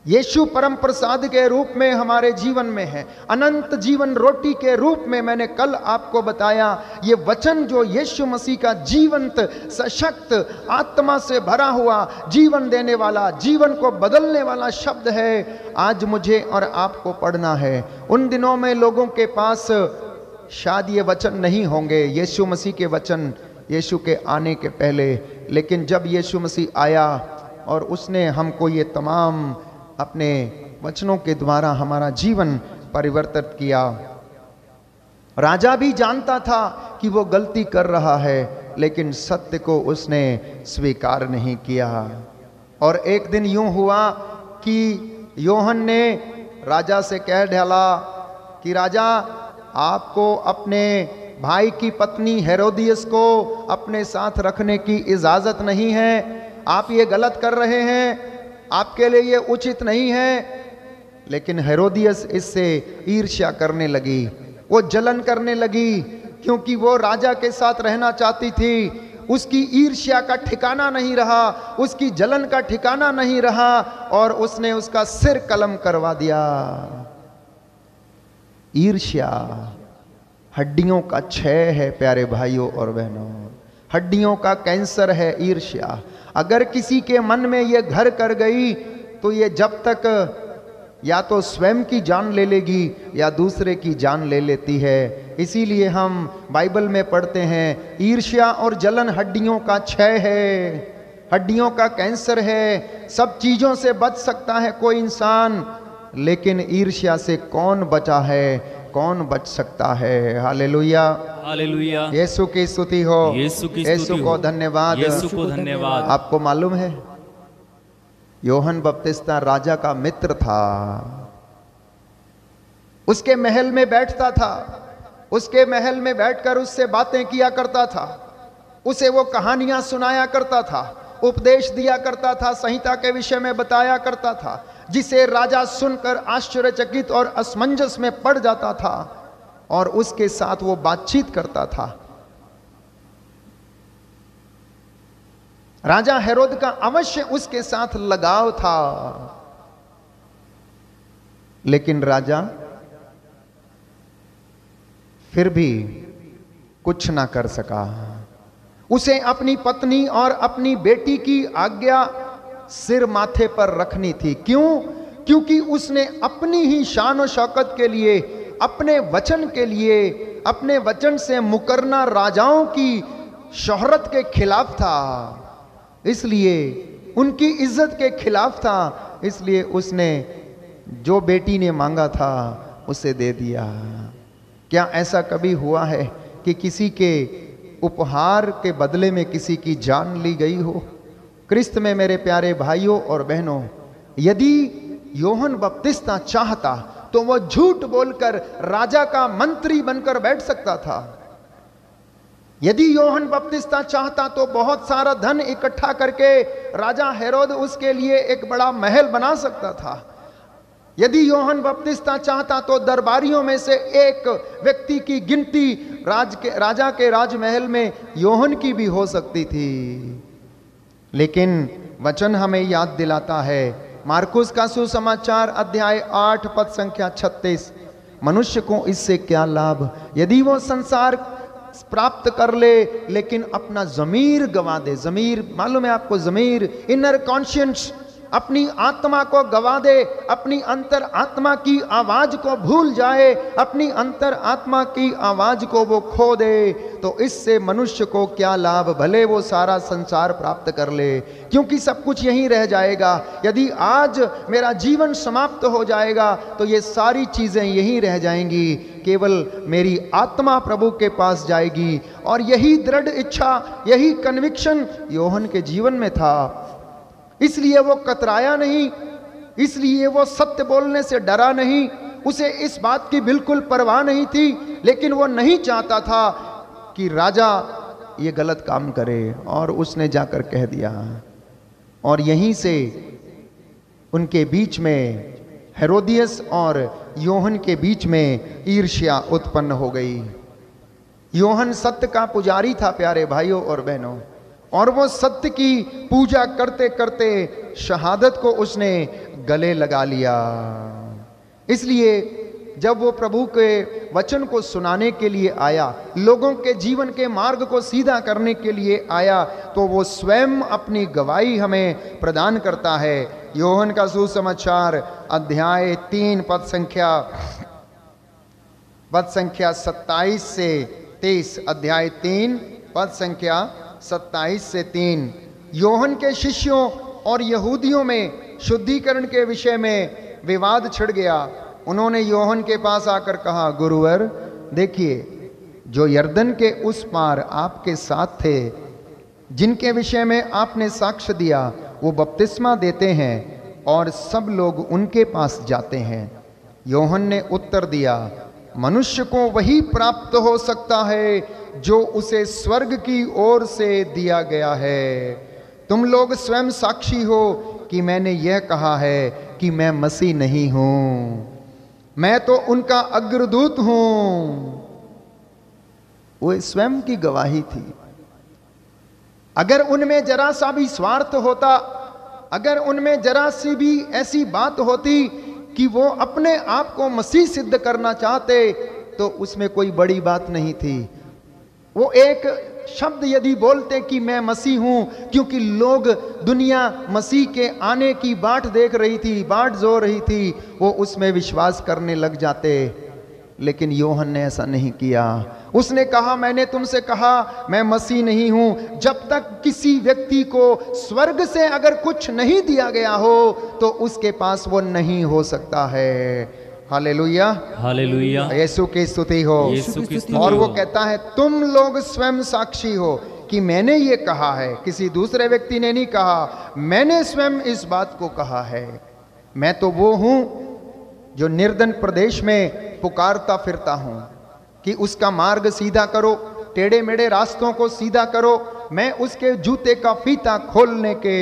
यीशु परम प्रसाद के रूप में हमारे जीवन में है, अनंत जीवन रोटी के रूप में। मैंने कल आपको बताया ये वचन जो यीशु मसीह का जीवंत, सशक्त, आत्मा से भरा हुआ, जीवन देने वाला, जीवन को बदलने वाला शब्द है। आज मुझे और आपको पढ़ना है। उन दिनों में लोगों के पास शायद ये वचन नहीं होंगे, यीशु मसीह के वचन, यीशु के आने के पहले। लेकिन जब यीशु मसीह आया और उसने हमको ये तमाम अपने वचनों के द्वारा हमारा जीवन परिवर्तित किया। राजा भी जानता था कि वो गलती कर रहा है, लेकिन सत्य को उसने स्वीकार नहीं किया। और एक दिन यूं हुआ कि यूहन्ना ने राजा से कह डाला कि राजा, आपको अपने भाई की पत्नी हेरोदियस को अपने साथ रखने की इजाजत नहीं है। आप ये गलत कर रहे हैं, आपके लिए ये उचित नहीं है। लेकिन हेरोदियस इससे ईर्ष्या करने लगी, वो जलन करने लगी, क्योंकि वो राजा के साथ रहना चाहती थी। उसकी ईर्ष्या का ठिकाना नहीं रहा, उसकी जलन का ठिकाना नहीं रहा और उसने उसका सिर कलम करवा दिया। ईर्ष्या हड्डियों का क्षय है प्यारे भाइयों और बहनों, हड्डियों का कैंसर है ईर्ष्या। अगर किसी के मन में ये घर कर गई तो ये जब तक या तो स्वयं की जान ले लेगी या दूसरे की जान ले लेती है। इसीलिए हम बाइबल में पढ़ते हैं ईर्ष्या और जलन हड्डियों का क्षय है, हड्डियों का कैंसर है। सब चीजों से बच सकता है कोई इंसान, लेकिन ईर्ष्या से कौन बचा है, कौन बच सकता है। हालेलुया, हालेलुया। यीशु की स्तुति हो, यीशु को धन्यवाद, यीशु को धन्यवाद। आपको मालूम है यूहन्ना बपतिस्ता राजा का मित्र था, उसके महल में बैठता था, उसके महल में बैठकर उससे बातें किया करता था। उसे वो कहानियां सुनाया करता था, उपदेश दिया करता था, संहिता के विषय में बताया करता था, जिसे राजा सुनकर आश्चर्यचकित और असमंजस में पड़ जाता था और उसके साथ वो बातचीत करता था। राजा हेरोद का अवश्य उसके साथ लगाव था, लेकिन राजा फिर भी कुछ ना कर सका। उसे अपनी पत्नी और अपनी बेटी की आज्ञा सिर माथे पर रखनी थी। क्यों? क्योंकि उसने अपनी ही शान और शौकत के लिए, अपने वचन के लिए, अपने वचन से मुकरना राजाओं की शोहरत के खिलाफ था, इसलिए उनकी इज्जत के खिलाफ था, इसलिए उसने जो बेटी ने मांगा था उसे दे दिया। क्या ऐसा कभी हुआ है कि किसी के उपहार के बदले में किसी की जान ली गई हो? क्रिस्त में मेरे प्यारे भाइयों और बहनों, यदि यूहन्ना बपतिस्ता चाहता तो वो झूठ बोलकर राजा का मंत्री बनकर बैठ सकता था। यदि यूहन्ना बपतिस्ता चाहता तो बहुत सारा धन इकट्ठा करके राजा हेरोद उसके लिए एक बड़ा महल बना सकता था। यदि यूहन्ना बपतिस्ता चाहता तो दरबारियों में से एक व्यक्ति की गिनती राजा के राजमहल में यूहन्ना की भी हो सकती थी। लेकिन वचन हमें याद दिलाता है, मार्कुस का सुसमाचार अध्याय 8 पद संख्या 36, मनुष्य को इससे क्या लाभ यदि वो संसार प्राप्त कर ले लेकिन अपना जमीर गंवा दे। जमीर मालूम है आपको? जमीर, इनर कॉन्शियंस, अपनी आत्मा को गवा दे, अपनी अंतर आत्मा की आवाज को भूल जाए, अपनी अंतर आत्मा की आवाज को वो खो दे, तो इससे मनुष्य को क्या लाभ? भले वो सारा संसार प्राप्त कर ले, क्योंकि सब कुछ यहीं रह जाएगा। यदि आज मेरा जीवन समाप्त हो जाएगा तो ये सारी चीजें यहीं रह जाएंगी, केवल मेरी आत्मा प्रभु के पास जाएगी। और यही दृढ़ इच्छा, यही कन्विक्शन यूहन्ना के जीवन में था। इसलिए वो कतराया नहीं, इसलिए वो सत्य बोलने से डरा नहीं, उसे इस बात की बिल्कुल परवाह नहीं थी, लेकिन वो नहीं चाहता था कि राजा ये गलत काम करे, और उसने जाकर कह दिया। और यहीं से उनके बीच में, हेरोदियस और यूहन्ना के बीच में ईर्ष्या उत्पन्न हो गई। यूहन्ना सत्य का पुजारी था प्यारे भाइयों और बहनों, और वो सत्य की पूजा करते करते शहादत को उसने गले लगा लिया। इसलिए जब वो प्रभु के वचन को सुनाने के लिए आया, लोगों के जीवन के मार्ग को सीधा करने के लिए आया, तो वो स्वयं अपनी गवाही हमें प्रदान करता है। यूहन्ना का सुसमाचार अध्याय 3 पद संख्या 27 से 23, अध्याय 3 पद संख्या 27 से 3। यूहन्ना के शिष्यों और यहूदियों में शुद्धिकरण के विषय में विवाद छिड़ गया। उन्होंने यूहन्ना के पास आकर कहा, गुरुवर देखिए, जो यरदन के उस पार आपके साथ थे, जिनके विषय में आपने साक्ष्य दिया, वो बपतिस्मा देते हैं और सब लोग उनके पास जाते हैं। यूहन्ना ने उत्तर दिया, मनुष्य को वही प्राप्त हो सकता है जो उसे स्वर्ग की ओर से दिया गया है। तुम लोग स्वयं साक्षी हो कि मैंने यह कहा है कि मैं मसीह नहीं हूं, मैं तो उनका अग्रदूत हूं। वो स्वयं की गवाही थी। अगर उनमें जरा सा भी स्वार्थ होता, अगर उनमें जरा सी भी ऐसी बात होती कि वो अपने आप को मसीह सिद्ध करना चाहते, तो उसमें कोई बड़ी बात नहीं थी। वो एक शब्द यदि बोलते कि मैं मसीह हूं, क्योंकि लोग, दुनिया मसीह के आने की बाट देख रही थी, बाट जो रही थी, वो उसमें विश्वास करने लग जाते। लेकिन यूहन्ना ने ऐसा नहीं किया। उसने कहा, मैंने तुमसे कहा मैं मसीह नहीं हूं। जब तक किसी व्यक्ति को स्वर्ग से अगर कुछ नहीं दिया गया हो तो उसके पास वो नहीं हो सकता है। हालेलुया, हालेलुया, यीशु की स्तुति हो। यीशु की स्तुति और वो हो। कहता है, तुम लोग स्वयं साक्षी हो कि मैंने ये कहा है, किसी दूसरे व्यक्ति ने नहीं कहा, मैंने स्वयं इस बात को कहा है। मैं तो वो हूं जो निर्धन प्रदेश में पुकारता फिरता हूं कि उसका मार्ग सीधा करो, टेढ़े मेढ़े रास्तों को सीधा करो, मैं उसके जूते का फीता खोलने के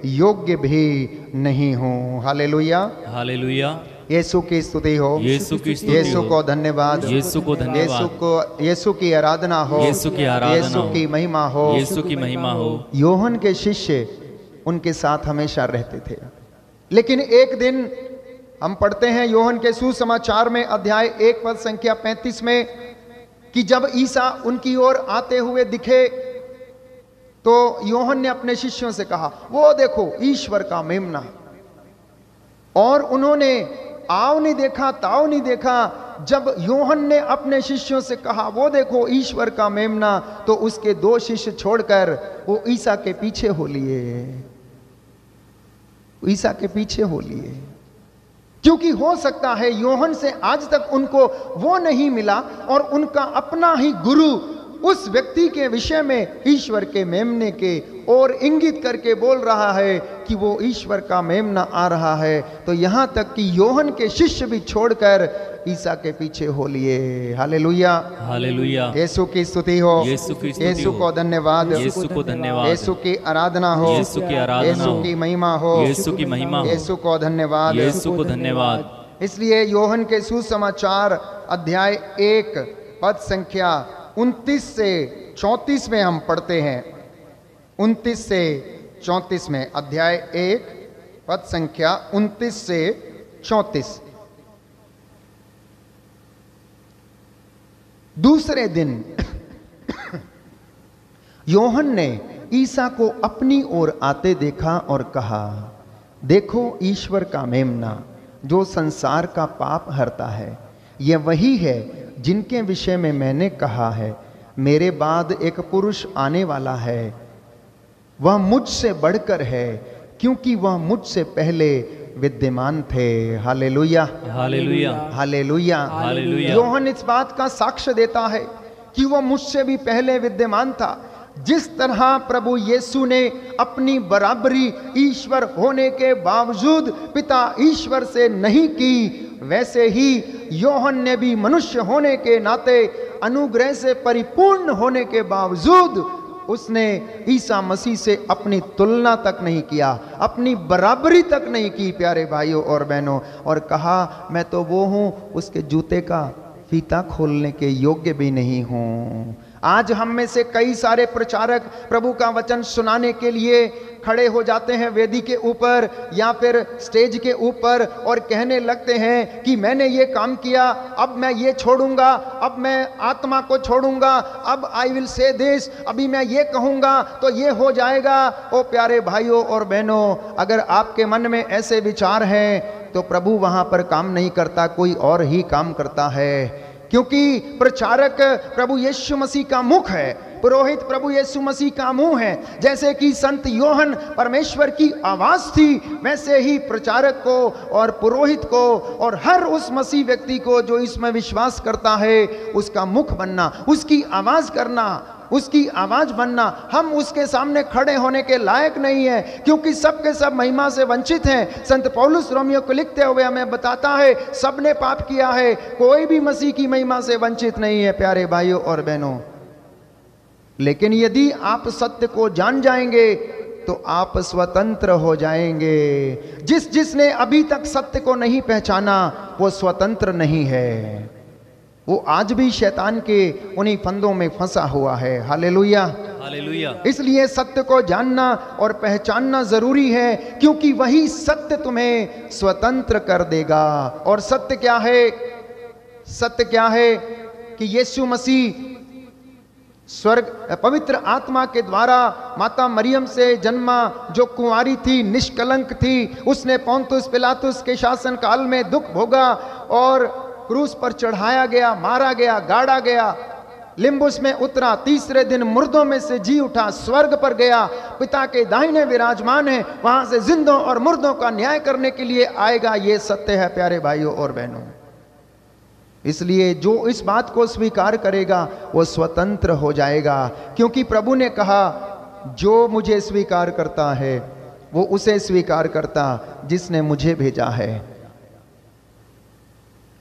योग्य भी नहीं हूं। हालेलुया, हालेलुया। यीशु की स्तुति हो, यीशु की स्तुति यीशु हो, को धन्यवाद, यीशु को धन्यवाद, यीशु की आराधना हो, यीशु की आराधना यीशु हो, की महिमा हो, यीशु की महिमा हो। योहन के शिष्य उनके साथ हमेशा रहते थे। लेकिन एक दिन हम पढ़ते हैं योहन के सुसमाचार में अध्याय 1 पद संख्या 35 में कि जब ईसा उनकी ओर आते हुए दिखे तो योहन ने अपने शिष्यों से कहा, वो देखो ईश्वर का मेमना। और उन्होंने आओ नहीं देखा ताओ नहीं देखा। जब योहन ने अपने शिष्यों से कहा वो देखो ईश्वर का मेमना, तो उसके 2 शिष्य छोड़कर वो ईसा के पीछे हो लिए, ईसा के पीछे हो लिए। क्योंकि हो सकता है योहन से आज तक उनको वो नहीं मिला और उनका अपना ही गुरु उस व्यक्ति के विषय में ईश्वर के मेमने के और इंगित करके बोल रहा है कि वो ईश्वर का मेमना आ रहा है। तो यहां तक कि योहन के शिष्य भी छोड़कर ईसा के पीछे हो लिए। हालेलुया, हालेलुया। यीशु की स्तुति हो, यीशु की स्तुति यीशु हो, को धन्यवाद, यीशु को धन्यवाद, यीशु की आराधना हो, यीशु की आराधना यीशु हो, की महिमा हो, यीशु की महिमा हो, यीशु को धन्यवाद, यीशु को धन्यवाद। इसलिए योहन के सुसमाचार अध्याय 1 पद संख्या 29 से 34 में हम पढ़ते हैं। 29 से 34 में, अध्याय 1 पद संख्या 29 से 34। दूसरे दिन योहन ने ईसा को अपनी ओर आते देखा और कहा, देखो ईश्वर का मेमना जो संसार का पाप हरता है। यह वही है जिनके विषय में मैंने कहा है, मेरे बाद एक पुरुष आने वाला है, वह मुझसे बढ़कर है क्योंकि वह मुझसे पहले विद्यमान थे। हालेलुया, हालेलुया, हालेलुया, हालेलुया। योहन इस बात का साक्ष्य देता है कि वह मुझसे भी पहले विद्यमान था। जिस तरह प्रभु यीशु ने अपनी बराबरी ईश्वर होने के बावजूद पिता ईश्वर से नहीं की, वैसे ही योहन ने भी मनुष्य होने के नाते अनुग्रह से परिपूर्ण होने के बावजूद उसने ईसा मसीह से अपनी तुलना तक नहीं किया, अपनी बराबरी तक नहीं की प्यारे भाइयों और बहनों, और कहा मैं तो वो हूं उसके जूते का फीता खोलने के योग्य भी नहीं हूं। आज हम में से कई सारे प्रचारक प्रभु का वचन सुनाने के लिए खड़े हो जाते हैं वेदी के ऊपर या फिर स्टेज के ऊपर और कहने लगते हैं कि मैंने ये काम किया, अब मैं ये छोड़ूंगा, अब मैं आत्मा को छोड़ूंगा, अब आई विल से दिस, अभी मैं ये कहूंगा तो ये हो जाएगा। ओ प्यारे भाइयों और बहनों, अगर आपके मन में ऐसे विचार हैं तो प्रभु वहां पर काम नहीं करता, कोई और ही काम करता है। क्योंकि प्रचारक प्रभु यीशु मसीह का मुख है, पुरोहित प्रभु यीशु मसीह का मुंह है। जैसे कि संत योहन परमेश्वर की आवाज थी, वैसे ही प्रचारक को और पुरोहित को और हर उस मसीह व्यक्ति को जो इसमें विश्वास करता है उसका मुख बनना, उसकी आवाज करना, उसकी आवाज बनना। हम उसके सामने खड़े होने के लायक नहीं है क्योंकि सब के सब महिमा से वंचित हैं। संत पौलुस रोमियो को लिखते हुए हमें बताता है सबने पाप किया है, कोई भी मसीह की महिमा से वंचित नहीं है प्यारे भाइयों और बहनों। लेकिन यदि आप सत्य को जान जाएंगे तो आप स्वतंत्र हो जाएंगे। जिसने अभी तक सत्य को नहीं पहचाना वो स्वतंत्र नहीं है, वो आज भी शैतान के उन्हीं फंदों में फंसा हुआ है। Hallelujah, hallelujah. इसलिए सत्य को जानना और पहचानना जरूरी है क्योंकि वही सत्य तुम्हें स्वतंत्र कर देगा। और सत्य क्या है? सत्य क्या है कि यीशु मसीह स्वर्ग पवित्र आत्मा के द्वारा माता मरियम से जन्मा, जो कुंवारी थी, निष्कलंक थी, उसने पोंतुस पिलातुस के शासन काल में दुख भोगा और क्रूस पर चढ़ाया गया, मारा गया, गाड़ा गया, लिम्बुस में उतरा, तीसरे दिन मुर्दों में से जी उठा, स्वर्ग पर गया, पिता के दाहिने विराजमान है, वहां से जिंदों और मुर्दों का न्याय करने के लिए आएगा। ये सत्य है प्यारे भाइयों और बहनों। इसलिए जो इस बात को स्वीकार करेगा वो स्वतंत्र हो जाएगा, क्योंकि प्रभु ने कहा जो मुझे स्वीकार करता है वो उसे स्वीकार करता जिसने मुझे भेजा है।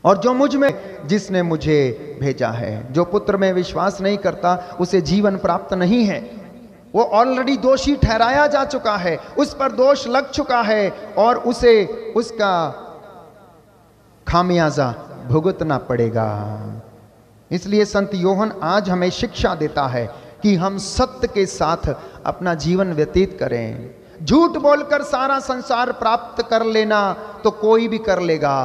और जो मुझ में जिसने मुझे भेजा है। जो पुत्र में विश्वास नहीं करता उसे जीवन प्राप्त नहीं है। वो ऑलरेडी दोषी ठहराया जा चुका है, उस पर दोष लग चुका है और उसे उसका खामियाजा भुगतना पड़ेगा। इसलिए संत योहन आज हमें शिक्षा देता है कि हम सत्य के साथ अपना जीवन व्यतीत करें। झूठ बोलकर सारा संसार प्राप्त कर लेना तो कोई भी कर लेगा,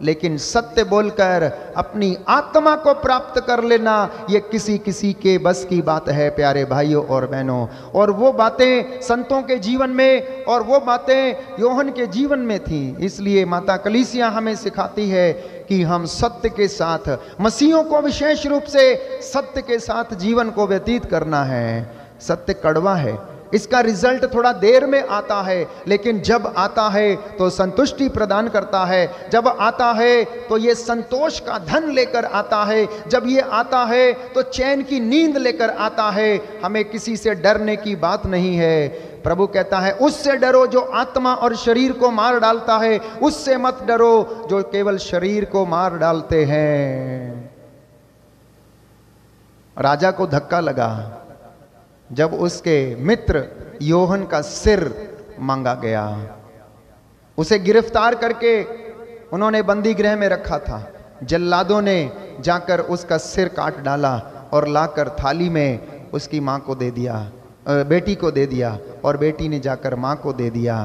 लेकिन सत्य बोलकर अपनी आत्मा को प्राप्त कर लेना ये किसी किसी के बस की बात है प्यारे भाइयों और बहनों। और वो बातें संतों के जीवन में और वो बातें योहन के जीवन में थी। इसलिए माता कलीसिया हमें सिखाती है कि हम सत्य के साथ, मसीहों को विशेष रूप से सत्य के साथ जीवन को व्यतीत करना है। सत्य कड़वा है, इसका रिजल्ट थोड़ा देर में आता है, लेकिन जब आता है तो संतुष्टि प्रदान करता है। जब आता है तो ये संतोष का धन लेकर आता है। जब ये आता है तो चैन की नींद लेकर आता है। हमें किसी से डरने की बात नहीं है। प्रभु कहता है उससे डरो जो आत्मा और शरीर को मार डालता है, उससे मत डरो जो केवल शरीर को मार डालते हैं। राजा को धक्का लगा जब उसके मित्र योहन का सिर मांगा गया। उसे गिरफ्तार करके उन्होंने बंदी गृह में रखा था। जल्लादों ने जाकर उसका सिर काट डाला और लाकर थाली में उसकी माँ को दे दिया, बेटी को दे दिया, और बेटी ने जाकर माँ को दे दिया।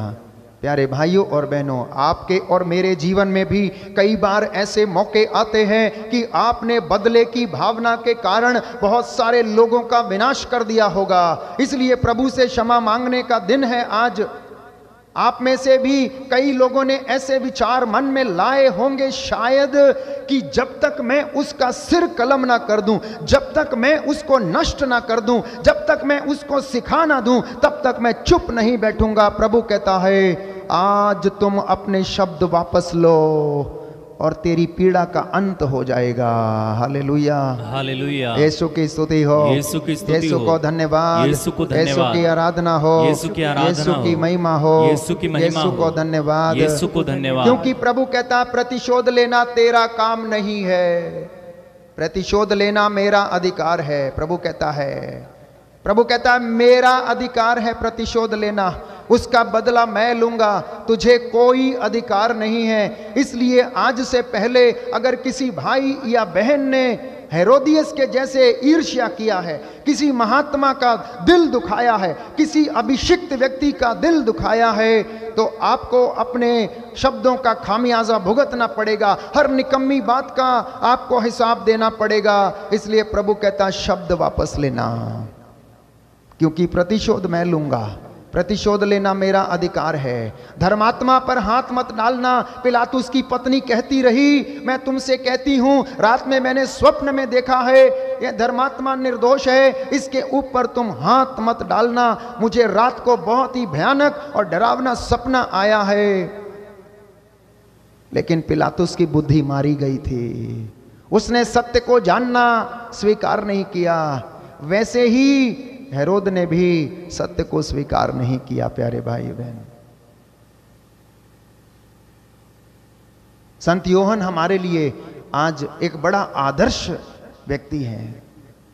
प्यारे भाइयों और बहनों, आपके और मेरे जीवन में भी कई बार ऐसे मौके आते हैं कि आपने बदले की भावना के कारण बहुत सारे लोगों का विनाश कर दिया होगा। इसलिए प्रभु से क्षमा मांगने का दिन है आज। आप में से भी कई लोगों ने ऐसे विचार मन में लाए होंगे शायद कि जब तक मैं उसका सिर कलम ना कर दूं, जब तक मैं उसको नष्ट ना कर दूं, जब तक मैं उसको सिखा ना दूं, तब तक मैं चुप नहीं बैठूंगा। प्रभु कहता है आज तुम अपने शब्द वापस लो और तेरी पीड़ा का अंत हो जाएगा। हालेलुया, हालेलुया। यीशु की स्तुति हो, यीशु की स्तुति यीशु हो, को धन्यवाद, यीशु को धन्यवाद, यीशु की आराधना हो, यीशु की आराधना यीशु की हो, महिमा हो, यीशु की महिमा यीशु हो, को धन्यवाद, यीशु को धन्यवाद। क्योंकि प्रभु कहता प्रतिशोध लेना तेरा काम नहीं है, प्रतिशोध लेना मेरा अधिकार है। प्रभु कहता है मेरा अधिकार है प्रतिशोध लेना, उसका बदला मैं लूंगा, तुझे कोई अधिकार नहीं है। इसलिए आज से पहले अगर किसी भाई या बहन ने हेरोदियस के जैसे ईर्ष्या किया है, किसी महात्मा का दिल दुखाया है, किसी अभिषिक्त व्यक्ति का दिल दुखाया है, तो आपको अपने शब्दों का खामियाजा भुगतना पड़ेगा। हर निकम्मी बात का आपको हिसाब देना पड़ेगा। इसलिए प्रभु कहता शब्द वापस लेना, क्योंकि प्रतिशोध मैं लूंगा, प्रतिशोध लेना मेरा अधिकार है। धर्मात्मा पर हाथ मत डालना। पिलातुस की पत्नी कहती रही, मैं तुमसे कहती हूं रात में मैंने स्वप्न में देखा है, यह धर्मात्मा निर्दोष है, इसके ऊपर तुम हाथ मत डालना। मुझे रात को बहुत ही भयानक और डरावना सपना आया है। लेकिन पिलातुस की बुद्धि मारी गई थी, उसने सत्य को जानना स्वीकार नहीं किया। वैसे ही हेरोद ने भी सत्य को स्वीकार नहीं किया। प्यारे भाई बहन, संत योहन हमारे लिए आज एक बड़ा आदर्श व्यक्ति है।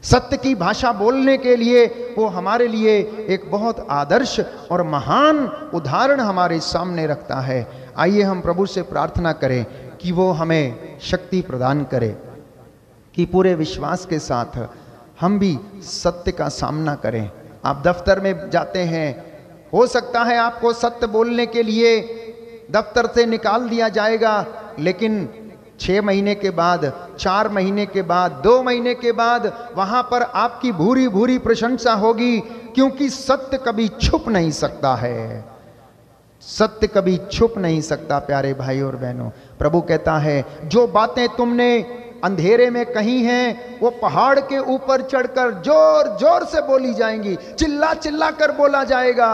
सत्य की भाषा बोलने के लिए वो हमारे लिए एक बहुत आदर्श और महान उदाहरण हमारे सामने रखता है। आइए हम प्रभु से प्रार्थना करें कि वो हमें शक्ति प्रदान करे कि पूरे विश्वास के साथ हम भी सत्य का सामना करें। आप दफ्तर में जाते हैं, हो सकता है आपको सत्य बोलने के लिए दफ्तर से निकाल दिया जाएगा, लेकिन 6 महीने के बाद, 4 महीने के बाद, 2 महीने के बाद वहां पर आपकी भूरी भूरी प्रशंसा होगी, क्योंकि सत्य कभी छुप नहीं सकता है। सत्य कभी छुप नहीं सकता। प्यारे भाई और बहनों, प्रभु कहता है जो बातें तुमने अंधेरे में कही हैं वो पहाड़ के ऊपर चढ़कर जोर जोर से बोली जाएंगी, चिल्ला चिल्ला कर बोला जाएगा।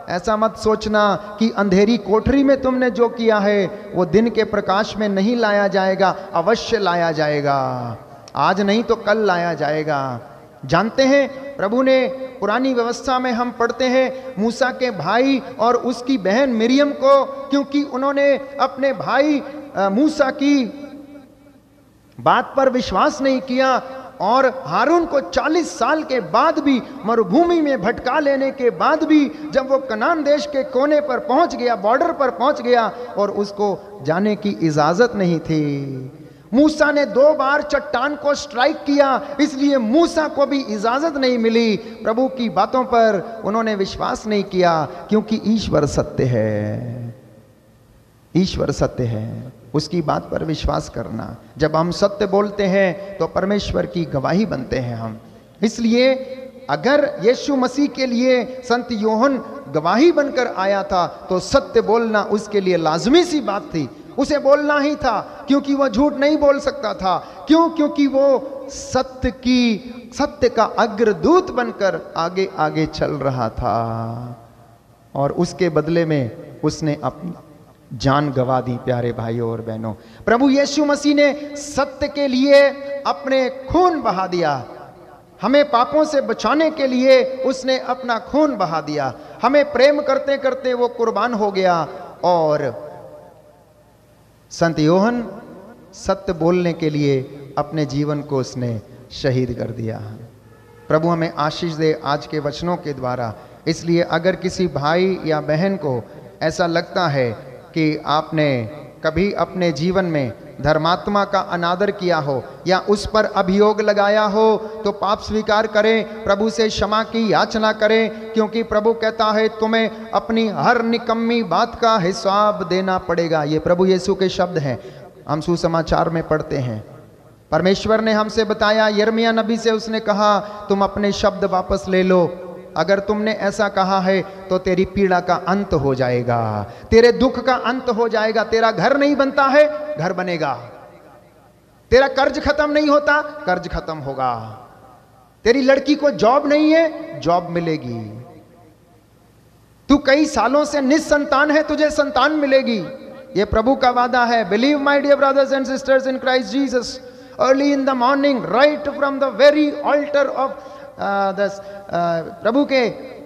ऐसा मत सोचना कि अंधेरी कोठरी में तुमने जो किया है वो दिन के प्रकाश में नहीं लाया जाएगा, अवश्य लाया जाएगा। आज नहीं तो कल लाया जाएगा। जानते हैं प्रभु ने पुरानी व्यवस्था में हम पढ़ते हैं मूसा के भाई और उसकी बहन मिरियम को, क्योंकि उन्होंने अपने भाई मूसा की बात पर विश्वास नहीं किया और हारून को 40 साल के बाद भी, मरुभूमि में भटका लेने के बाद भी, जब वो कनान देश के कोने पर पहुंच गया, बॉर्डर पर पहुंच गया और उसको जाने की इजाजत नहीं थी। मूसा ने 2 बार चट्टान को स्ट्राइक किया, इसलिए मूसा को भी इजाजत नहीं मिली। प्रभु की बातों पर उन्होंने विश्वास नहीं किया, क्योंकि ईश्वर सत्य है। ईश्वर सत्य है, उसकी बात पर विश्वास करना। जब हम सत्य बोलते हैं तो परमेश्वर की गवाही बनते हैं हम। इसलिए अगर यीशु मसीह के लिए संत योहन गवाही बनकर आया था तो सत्य बोलना उसके लिए लाजमी सी बात थी। उसे बोलना ही था, क्योंकि वह झूठ नहीं बोल सकता था। क्यों? क्योंकि वो सत्य का अग्रदूत बनकर आगे आगे चल रहा था और उसके बदले में उसने अपनी जान गंवा दी। प्यारे भाइयों और बहनों, प्रभु यीशु मसीह ने सत्य के लिए अपने खून बहा दिया। हमें पापों से बचाने के लिए उसने अपना खून बहा दिया। हमें प्रेम करते करते वो कुर्बान हो गया और संत योहन सत्य बोलने के लिए अपने जीवन को उसने शहीद कर दिया। प्रभु हमें आशीष दे आज के वचनों के द्वारा। इसलिए अगर किसी भाई या बहन को ऐसा लगता है कि आपने कभी अपने जीवन में धर्मात्मा का अनादर किया हो या उस पर अभियोग लगाया हो, तो पाप स्वीकार करें, प्रभु से क्षमा की याचना करें, क्योंकि प्रभु कहता है तुम्हें अपनी हर निकम्मी बात का हिसाब देना पड़ेगा। ये प्रभु यीशु के शब्द हैं, हम सुसमाचार में पढ़ते हैं। परमेश्वर ने हमसे बताया, यिर्मयाह नबी से उसने कहा तुम अपने शब्द वापस ले लो। अगर तुमने ऐसा कहा है तो तेरी पीड़ा का अंत हो जाएगा, तेरे दुख का अंत हो जाएगा। तेरा घर नहीं बनता है, घर बनेगा। तेरा कर्ज खत्म नहीं होता, कर्ज खत्म होगा। तेरी लड़की को जॉब नहीं है, जॉब मिलेगी। तू कई सालों से निसंतान है, तुझे संतान मिलेगी। ये प्रभु का वादा है। Believe my dear brothers and sisters in Christ Jesus, early in the morning, right from the very altar of प्रभु के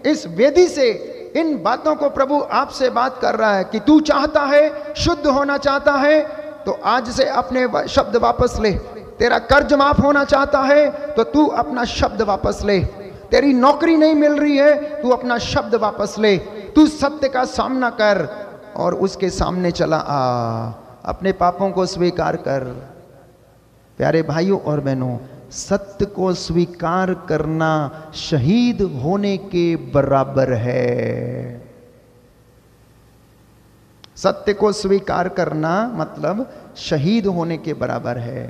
इस वेदी से इन बातों को प्रभु आपसे बात कर रहा है कि तू चाहता है, शुद्ध होना चाहता है, तो आज से अपने शब्द वापस ले। तेरा कर्ज माफ होना चाहता है तो तू अपना शब्द वापस ले। तेरी नौकरी नहीं मिल रही है, तू अपना शब्द वापस ले। तू सत्य का सामना कर और उसके सामने चला आ, अपने पापों को स्वीकार कर। प्यारे भाइयों और बहनों, सत्य को स्वीकार करना शहीद होने के बराबर है। सत्य को स्वीकार करना मतलब शहीद होने के बराबर है।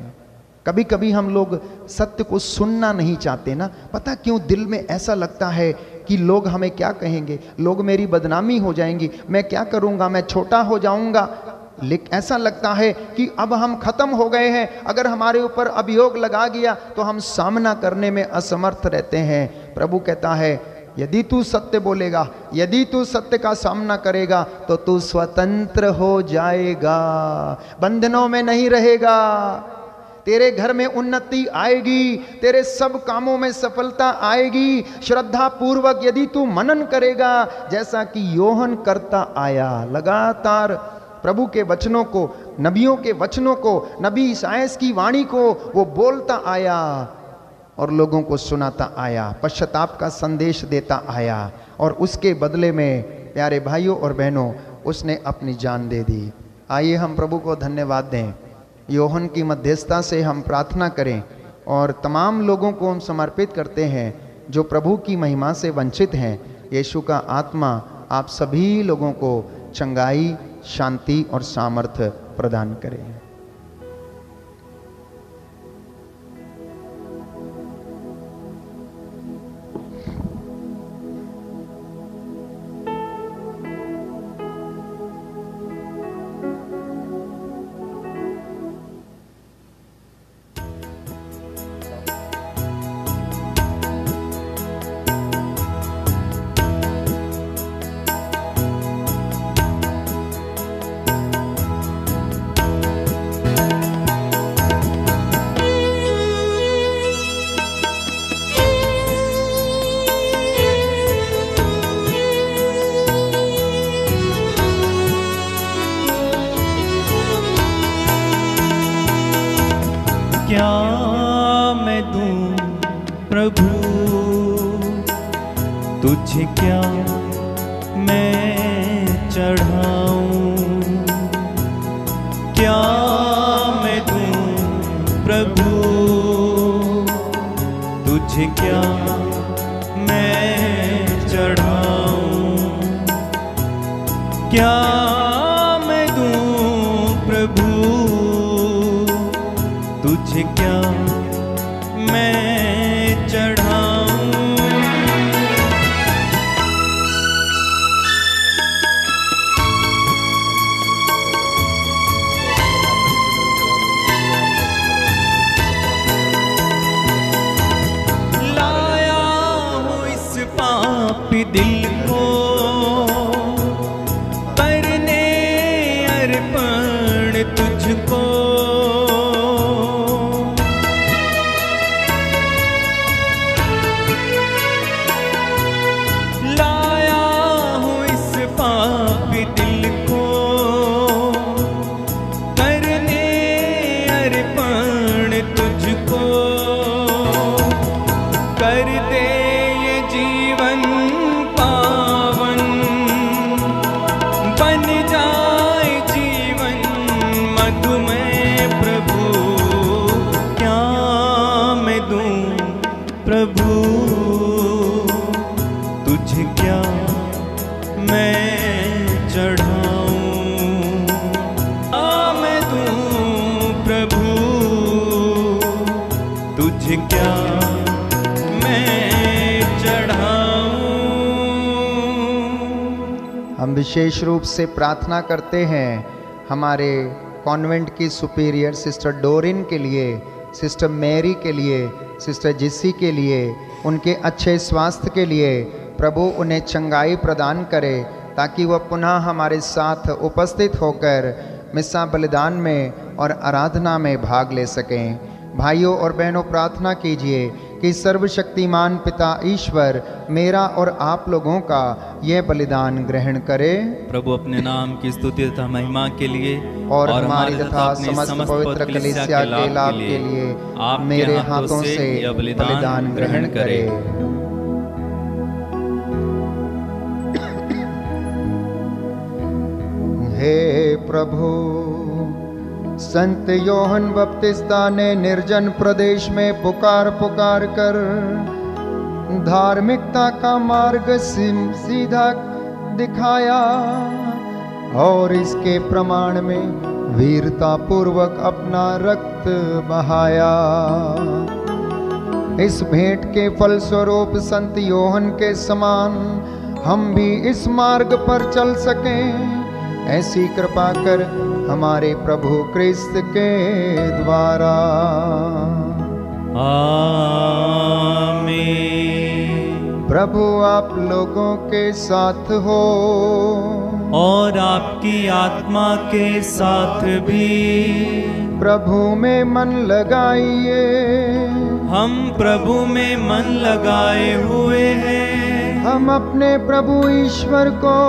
कभी कभी हम लोग सत्य को सुनना नहीं चाहते ना, पता क्यों? दिल में ऐसा लगता है कि लोग हमें क्या कहेंगे, लोग मेरी बदनामी हो जाएंगी, मैं क्या करूंगा, मैं छोटा हो जाऊंगा। लेकिन ऐसा लगता है कि अब हम खत्म हो गए हैं, अगर हमारे ऊपर अभियोग लगा गया तो हम सामना करने में असमर्थ रहते हैं। प्रभु कहता है यदि तू सत्य बोलेगा, यदि तू सत्य का सामना करेगा तो तू स्वतंत्र हो जाएगा, बंधनों में नहीं रहेगा। तेरे घर में उन्नति आएगी, तेरे सब कामों में सफलता आएगी। श्रद्धा पूर्वक यदि तू मनन करेगा, जैसा कि योहन करता आया, लगातार प्रभु के वचनों को, नबियों के वचनों को, नबी ईसायाह की वाणी को वो बोलता आया और लोगों को सुनाता आया, पश्चाताप का संदेश देता आया और उसके बदले में प्यारे भाइयों और बहनों उसने अपनी जान दे दी। आइए हम प्रभु को धन्यवाद दें। योहन की मध्यस्थता से हम प्रार्थना करें और तमाम लोगों को हम समर्पित करते हैं जो प्रभु की महिमा से वंचित हैं। यीशु का आत्मा आप सभी लोगों को चंगाई, शांति और सामर्थ्य प्रदान करें। तुझे क्या मैं चढ़ाऊं, क्या मैं दूं प्रभु, तुझे क्या मैं चढ़ाऊं, क्या मैं दूं प्रभु, तुझे क्या मैं चढ़ाऊं। लाया हूँ इस पापी दिल को करने अर्पण तुझको, कर दे ये जीवन पावन, बन जाए जीवन मधुमय प्रभु, क्या मैं दूं प्रभु, तुझे क्या मैं चढ़ाऊं, मैं दूं प्रभु, तुझे क्या हम विशेष रूप से प्रार्थना करते हैं हमारे कॉन्वेंट की सुपीरियर सिस्टर डोरिन के लिए, सिस्टर मैरी के लिए, सिस्टर जिसी के लिए, उनके अच्छे स्वास्थ्य के लिए। प्रभु उन्हें चंगाई प्रदान करे ताकि वह पुनः हमारे साथ उपस्थित होकर मिस्सा बलिदान में और आराधना में भाग ले सकें। भाइयों और बहनों, प्रार्थना कीजिए कि सर्वशक्तिमान पिता ईश्वर मेरा और आप लोगों का यह बलिदान ग्रहण करे। प्रभु अपने नाम की स्तुति तथा महिमा के लिए और हमारी तथा समस्त पवित्र कलीसिया के लाभ के लिए आप मेरे हाथों से यह बलिदान ग्रहण करे। हे प्रभु, संत योहन बपतिस्ता ने निर्जन प्रदेश में पुकार पुकार कर धार्मिकता का मार्ग सीधा दिखाया और इसके प्रमाण में वीरता पूर्वक अपना रक्त बहाया। इस भेंट के फलस्वरूप संत योहन के समान हम भी इस मार्ग पर चल सकें, ऐसी कृपा कर हमारे प्रभु क्रिस्त के द्वारा। आमीन। प्रभु आप लोगों के साथ हो और आपकी आत्मा के साथ भी। प्रभु में मन लगाइए। हम प्रभु में मन लगाए हुए हैं। हम अपने प्रभु ईश्वर को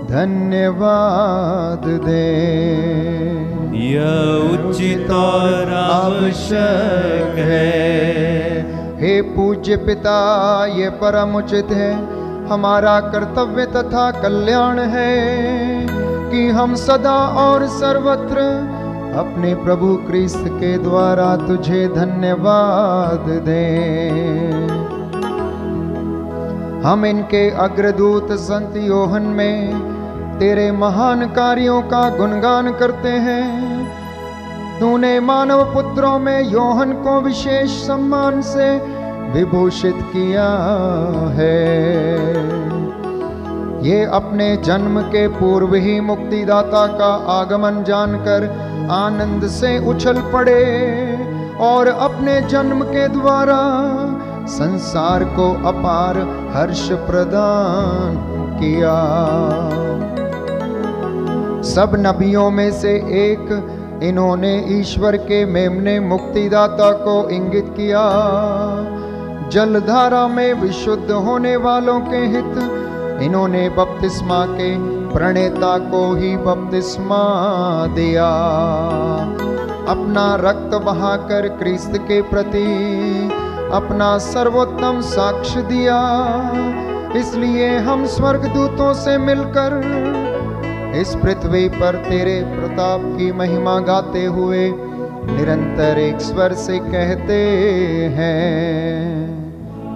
धन्यवाद दें, यह उचित और आवश्यक है। हे पूज्य पिता, ये परम उचित है, हमारा कर्तव्य तथा कल्याण है कि हम सदा और सर्वत्र अपने प्रभु क्रिस्त के द्वारा तुझे धन्यवाद दें। हम इनके अग्रदूत संत योहन में तेरे महान कार्यों का गुणगान करते हैं। तूने मानव पुत्रों में योहन को विशेष सम्मान से विभूषित किया है। ये अपने जन्म के पूर्व ही मुक्तिदाता का आगमन जानकर आनंद से उछल पड़े और अपने जन्म के द्वारा संसार को अपार हर्ष प्रदान किया। सब नबियों में से एक इन्होंने ईश्वर के मेमने मुक्तिदाता को इंगित किया। जलधारा में विशुद्ध होने वालों के हित इन्होंने बपतिस्मा के प्रणेता को ही बपतिस्मा दिया। अपना रक्त बहाकर क्रिस्त के प्रति अपना सर्वोत्तम साक्ष्य दिया। इसलिए हम स्वर्गदूतों से मिलकर इस पृथ्वी पर तेरे प्रताप की महिमा गाते हुए निरंतर एक स्वर से कहते हैं,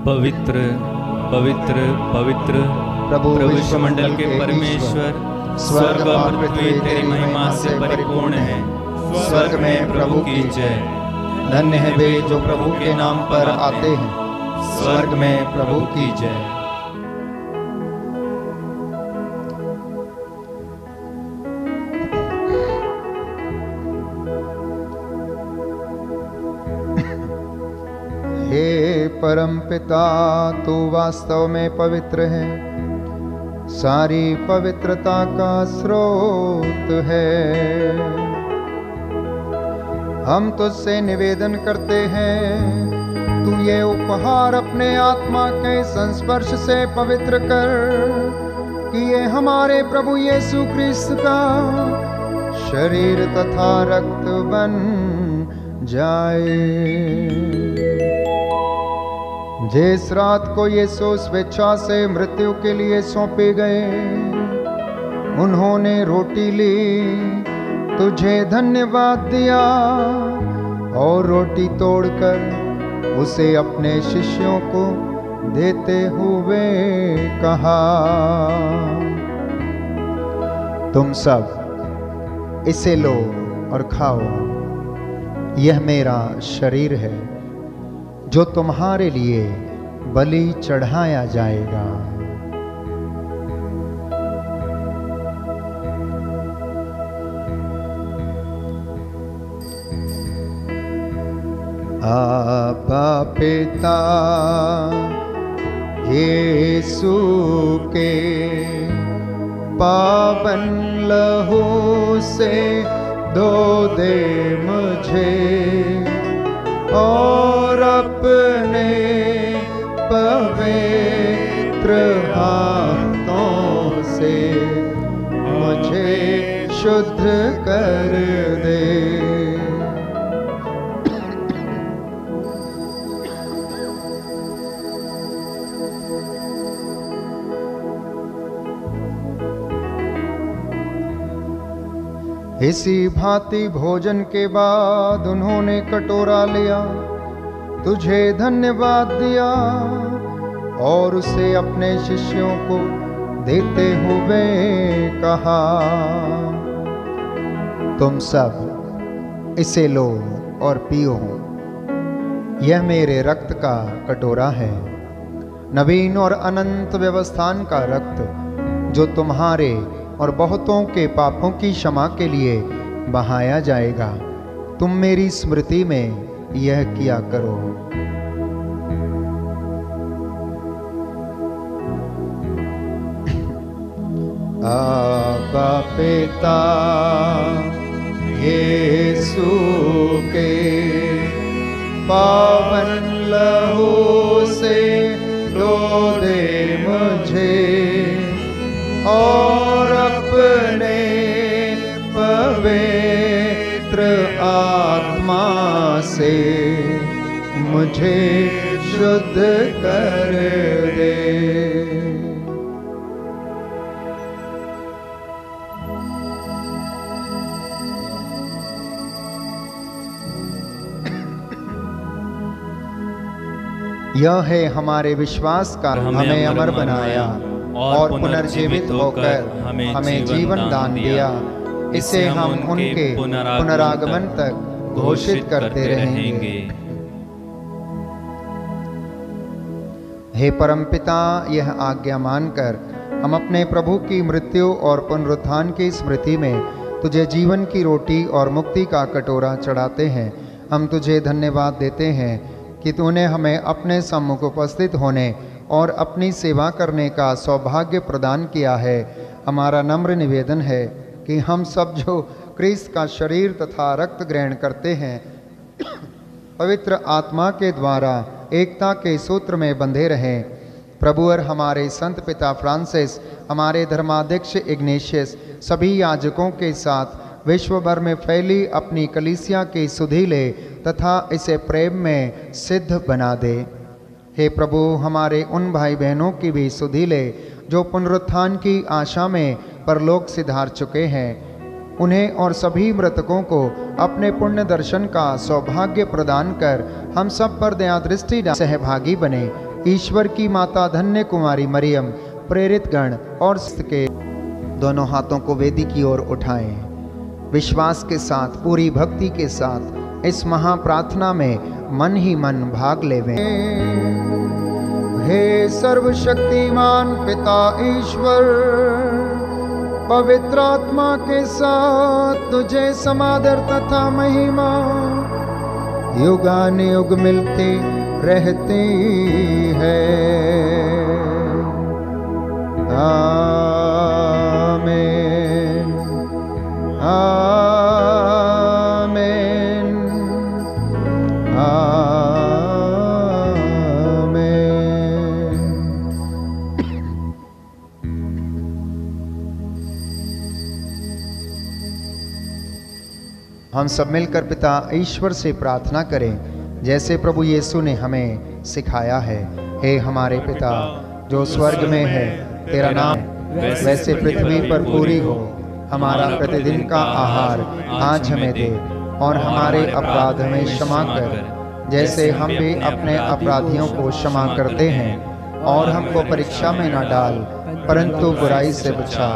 पवित्र पवित्र पवित्र प्रभु विश्वमंडल के परमेश्वर, स्वर्ग और पृथ्वी तेरी महिमा से परिपूर्ण है। स्वर्ग में प्रभु की जय। धन्य है वे जो प्रभु के नाम पर आते हैं, स्वर्ग में प्रभु की जय। हे परम पिता, तू वास्तव में पवित्र है, सारी पवित्रता का स्रोत है। हम तुझसे निवेदन करते हैं, तू ये उपहार अपने आत्मा के संस्पर्श से पवित्र कर, कि ये हमारे प्रभु यीशु क्रिस्त का शरीर तथा रक्त बन जाए। जिस रात को यीशु स्वेच्छा से मृत्यु के लिए सौंपे गए, उन्होंने रोटी ली, तुझे धन्यवाद दिया और रोटी तोड़कर उसे अपने शिष्यों को देते हुए कहा, तुम सब इसे लो और खाओ, यह मेरा शरीर है जो तुम्हारे लिए बलि चढ़ाया जाएगा। आबा पिता, यीशु के पावन लहू से धो दे मुझे और अपने पवित्र हाथों से मुझे शुद्ध कर दे। इसी भांति भोजन के बाद उन्होंने कटोरा लिया, तुझे धन्यवाद दिया और उसे अपने शिष्यों को देते हुए कहा, तुम सब इसे लो और पियो, यह मेरे रक्त का कटोरा है, नवीन और अनंत व्यवस्थान का रक्त, जो तुम्हारे और बहुतों के पापों की क्षमा के लिए बहाया जाएगा। तुम मेरी स्मृति में यह किया करो। आबा पिता, यीशु के पावन लहू से धो दे मुझे और अपने पवित्र आत्मा से मुझे शुद्ध कर दे। यह है हमारे विश्वास का हमें अमर बनाया और पुनर्जीवित होकर हमें जीवन दान दिया। इसे हम उनके पुनरागमन तक घोषित करते रहेंगे। हे परमपिता, यह आज्ञा मानकर हम अपने प्रभु की मृत्यु और पुनरुत्थान की स्मृति में तुझे जीवन की रोटी और मुक्ति का कटोरा चढ़ाते हैं। हम तुझे धन्यवाद देते हैं कि तूने हमें अपने सम्मुख उपस्थित होने और अपनी सेवा करने का सौभाग्य प्रदान किया है। हमारा नम्र निवेदन है कि हम सब जो क्रिस्त का शरीर तथा रक्त ग्रहण करते हैं, पवित्र आत्मा के द्वारा एकता के सूत्र में बंधे रहें। प्रभु और हमारे संत पिता फ्रांसिस, हमारे धर्माध्यक्ष इग्नेशियस, सभी याजकों के साथ विश्व भर में फैली अपनी कलीसिया की सुधि ले तथा इसे प्रेम में सिद्ध बना दे। हे प्रभु, हमारे उन भाई बहनों की भी सुधि ले जो पुनरुत्थान की आशा में परलोक सिधार चुके हैं। उन्हें और सभी मृतकों को अपने पुण्य दर्शन का सौभाग्य प्रदान कर हम सब पर दया दृष्टि सहभागी बने। ईश्वर की माता धन्य कुमारी मरियम, प्रेरित गण और के दोनों हाथों को वेदी की ओर उठाएं। विश्वास के साथ, पूरी भक्ति के साथ इस महाप्रार्थना में मन ही मन भाग लेवें। हे सर्वशक्तिमान पिता ईश्वर, पवित्र आत्मा के साथ तुझे समादर तथा महिमा युगानुयुग मिलती रहती है। आमीन, आमीन, आमीन। हम सब मिलकर पिता ईश्वर से प्रार्थना करें जैसे प्रभु यीशु ने हमें सिखाया है। हे हमारे पिता जो स्वर्ग में है, तेरा नाम वैसे पृथ्वी पर पूरी हो। हमारा प्रतिदिन का आहार आज हमें दे और हमारे अपराध हमें क्षमा कर जैसे हम भी अपने अपराधियों को क्षमा करते हैं, और हमको परीक्षा में न डाल परंतु बुराई से बचा।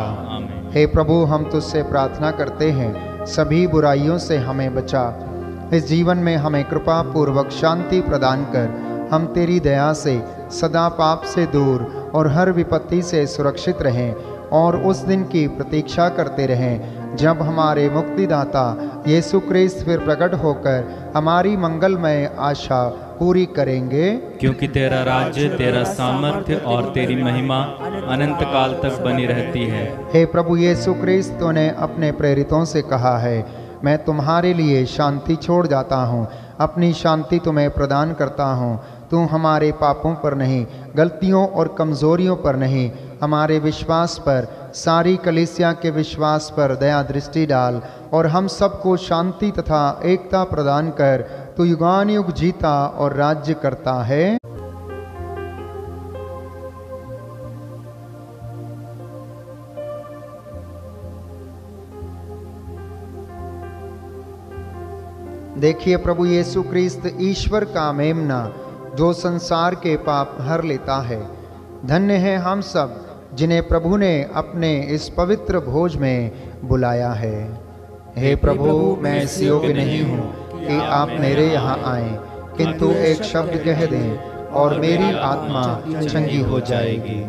हे प्रभु, हम तुझसे प्रार्थना करते हैं सभी बुराइयों से हमें बचा। इस जीवन में हमें कृपा पूर्वक शांति प्रदान कर हम तेरी दया से सदा पाप से दूर और हर विपत्ति से सुरक्षित रहें, और उस दिन की प्रतीक्षा करते रहें जब हमारे मुक्तिदाता यीशु क्रिस्त फिर प्रकट होकर हमारी मंगलमय आशा पूरी करेंगे। क्योंकि तेरा राज्य, तेरा सामर्थ्य और तेरी महिमा अनंत काल तक बनी रहती है। हे प्रभु यीशु क्रिस्त ने अपने प्रेरितों से कहा है, मैं तुम्हारे लिए शांति छोड़ जाता हूँ, अपनी शांति तुम्हें प्रदान करता हूँ। तू हमारे पापों पर नहीं, गलतियों और कमज़ोरियों पर नहीं, हमारे विश्वास पर, सारी कलीसिया के विश्वास पर दया दृष्टि डाल और हम सबको शांति तथा एकता प्रदान कर। तू युगानुयुग जीता और राज्य करता है। देखिए प्रभु यीशु क्रिस्त ईश्वर का मेमना जो संसार के पाप हर लेता है। धन्य है हम सब जिन्हें प्रभु ने अपने इस पवित्र भोज में बुलाया है। हे प्रभु, मैं इस योग्य नहीं हूँ कि आप मेरे यहाँ आएं, किंतु एक शब्द कह दें और मेरी आत्मा चंगी हो जाएगी।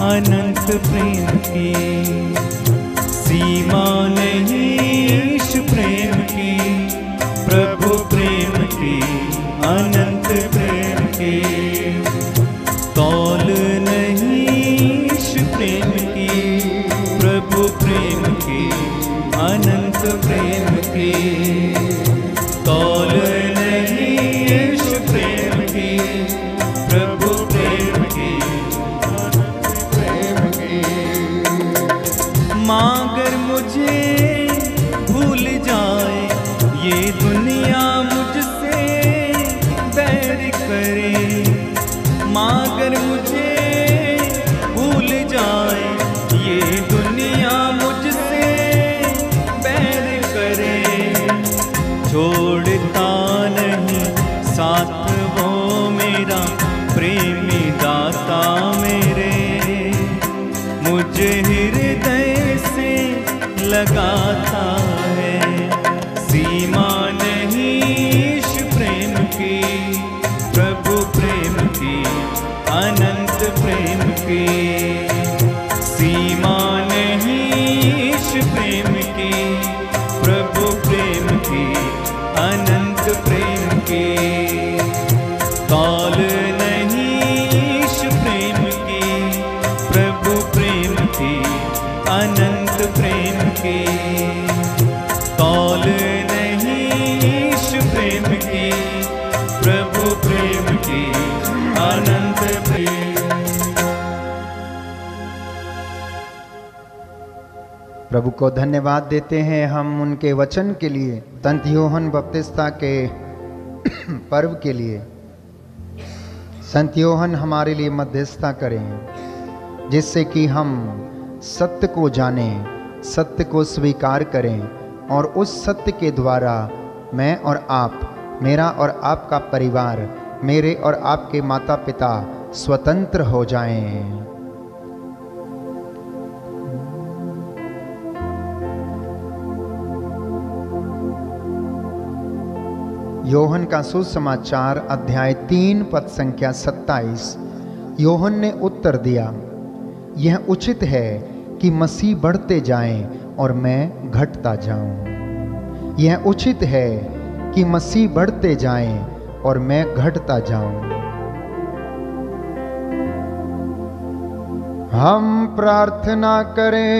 अनंत प्रेम की सीमा नहीं, इस प्रेम की, प्रभु प्रेम की, अनंत प्रेम की तौल नहीं, इस प्रेम की, प्रभु प्रेम की, अनंत प्रेम की तौल नहीं, इस प्रेम की, प्रभु प्रेम की, अनंत प्रेम करे। माँ अगर मुझे भूल जाए, ये दुनिया मुझसे बैर करे, छोड़ता नहीं साथ वो मेरा प्रेमी दाता मेरे। मुझे हृदय से लगाता है, सीमा नहीं इस प्रेम की, प्रभु प्रेम की, अनंत प्रेम की। सीमा नहीं इस प्रेम की, प्रभु प्रेम की, अनंत प्रेम की। तौल नहीं इस प्रेम की, प्रभु प्रेम की, अनंत प्रेम की। तौल नहीं इस प्रेम की, प्रभु प्रेम की, अनंत प्रेम। प्रभु को धन्यवाद देते हैं हम उनके वचन के लिए, संत यूहन्ना बपतिस्ता के पर्व के लिए। संत यूहन्ना हमारे लिए मध्यस्थता करें, जिससे कि हम सत्य को जानें, सत्य को स्वीकार करें, और उस सत्य के द्वारा मैं और आप, मेरा और आपका परिवार, मेरे और आपके माता पिता स्वतंत्र हो जाएं। यूहन्ना का सुसमाचार अध्याय 3 पद संख्या 27। यूहन्ना ने उत्तर दिया, यह उचित है कि मसीह बढ़ते जाएं और मैं घटता जाऊं। यह उचित है कि मसीह बढ़ते जाएं और मैं घटता जाऊं। हम प्रार्थना करें।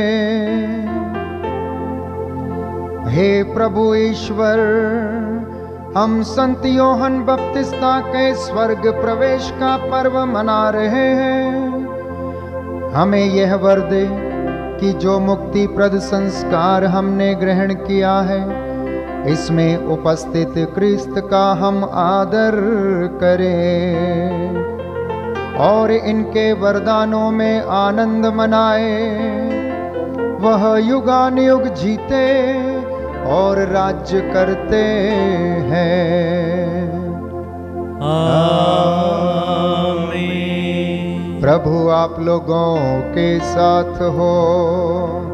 हे प्रभु ईश्वर, हम संत यूहन्ना बपतिस्ता के स्वर्ग प्रवेश का पर्व मना रहे हैं। हमें यह वर दे कि जो मुक्ति प्रद संस्कार हमने ग्रहण किया है, इसमें उपस्थित क्रिस्त का हम आदर करें और इनके वरदानों में आनंद मनाए। वह युगानुयुग जीते और राज्य करते हैं। आमीन। प्रभु आप लोगों के साथ हो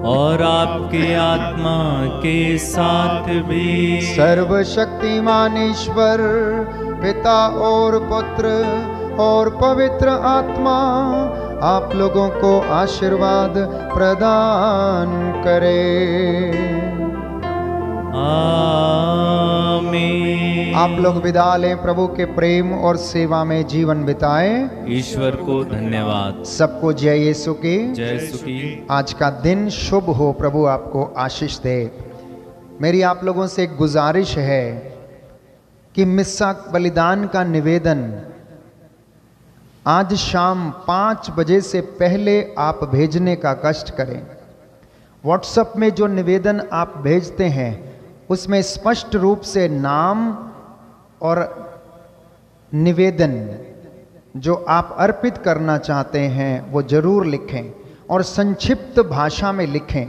और आपके आत्मा के साथ भी। सर्वशक्तिमान ईश्वर पिता और पुत्र और पवित्र आत्मा आप लोगों को आशीर्वाद प्रदान करे। आमीन। आप लोग विदा लें, प्रभु के प्रेम और सेवा में जीवन बिताएं। ईश्वर को धन्यवाद। सबको जय यीशु की। जय सुखी। आज का दिन शुभ हो, प्रभु आपको आशीष दे। मेरी आप लोगों से एक गुजारिश है कि मिस्सा बलिदान का निवेदन आज शाम 5 बजे से पहले आप भेजने का कष्ट करें। व्हाट्सएप में जो निवेदन आप भेजते हैं उसमें स्पष्ट रूप से नाम और निवेदन जो आप अर्पित करना चाहते हैं वो जरूर लिखें और संक्षिप्त भाषा में लिखें।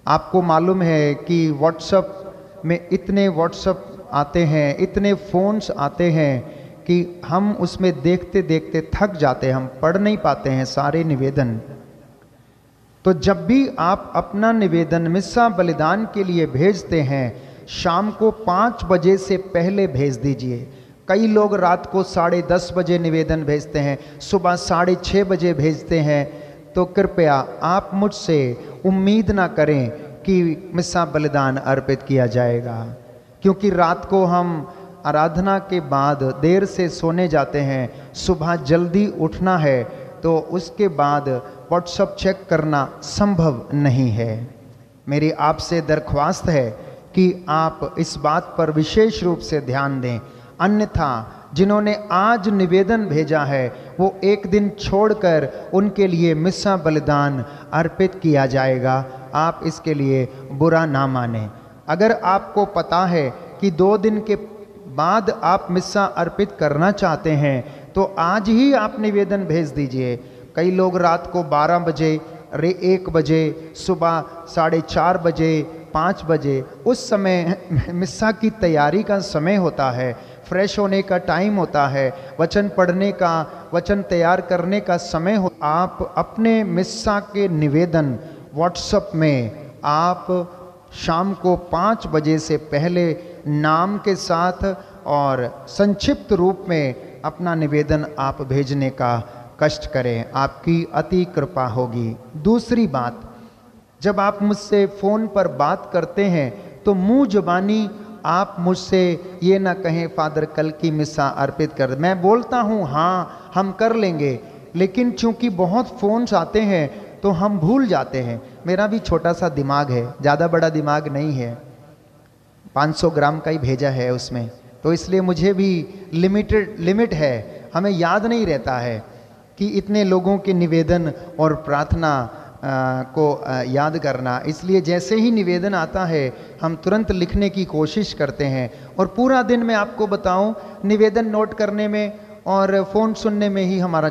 आपको मालूम है कि व्हाट्सएप में इतने व्हाट्सएप आते हैं, इतने फ़ोन्स आते हैं कि हम उसमें देखते देखते थक जाते हैं, हम पढ़ नहीं पाते हैं सारे निवेदन। तो जब भी आप अपना निवेदन मिस्सा बलिदान के लिए भेजते हैं, शाम को 5 बजे से पहले भेज दीजिए। कई लोग रात को 10:30 बजे निवेदन भेजते हैं, सुबह 6:30 बजे भेजते हैं। तो कृपया आप मुझसे उम्मीद ना करें कि मिस्सा बलिदान अर्पित किया जाएगा, क्योंकि रात को हम आराधना के बाद देर से सोने जाते हैं, सुबह जल्दी उठना है, तो उसके बाद व्हाट्सएप चेक करना संभव नहीं है। मेरी आपसे दरख्वास्त है कि आप इस बात पर विशेष रूप से ध्यान दें, अन्यथा जिन्होंने आज निवेदन भेजा है वो एक दिन छोड़कर उनके लिए मिस्सा बलिदान अर्पित किया जाएगा। आप इसके लिए बुरा ना मानें। अगर आपको पता है कि 2 दिन के बाद आप मिस्सा अर्पित करना चाहते हैं तो आज ही आप निवेदन भेज दीजिए। कई लोग रात को 12 बजे, 1 बजे, सुबह 4:30 बजे, 5 बजे, उस समय मिस्सा की तैयारी का समय होता है, फ्रेश होने का टाइम होता है, वचन पढ़ने का, वचन तैयार करने का समय हो। आप अपने मिस्सा के निवेदन व्हाट्सएप में आप शाम को 5 बजे से पहले नाम के साथ और संक्षिप्त रूप में अपना निवेदन आप भेजने का कष्ट करें, आपकी अति कृपा होगी। दूसरी बात, जब आप मुझसे फ़ोन पर बात करते हैं तो मुंह जुबानी आप मुझसे ये ना कहें फादर कल की मिस्सा अर्पित कर। मैं बोलता हूँ हाँ हम कर लेंगे, लेकिन चूंकि बहुत फ़ोन्स आते हैं तो हम भूल जाते हैं। मेरा भी छोटा सा दिमाग है, ज़्यादा बड़ा दिमाग नहीं है, 500 ग्राम का ही भेजा है उसमें, तो इसलिए मुझे भी लिमिट है, हमें याद नहीं रहता है कि इतने लोगों के निवेदन और प्रार्थना को याद करना। इसलिए जैसे ही निवेदन आता है हम तुरंत लिखने की कोशिश करते हैं। और पूरा दिन मैं आपको बताऊं, निवेदन नोट करने में और फ़ोन सुनने में ही हमारा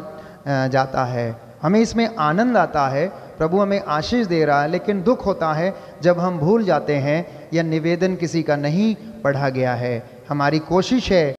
जाता है। हमें इसमें आनंद आता है, प्रभु हमें आशीष दे रहा है, लेकिन दुख होता है जब हम भूल जाते हैं या निवेदन किसी का नहीं पढ़ा गया है। हमारी कोशिश है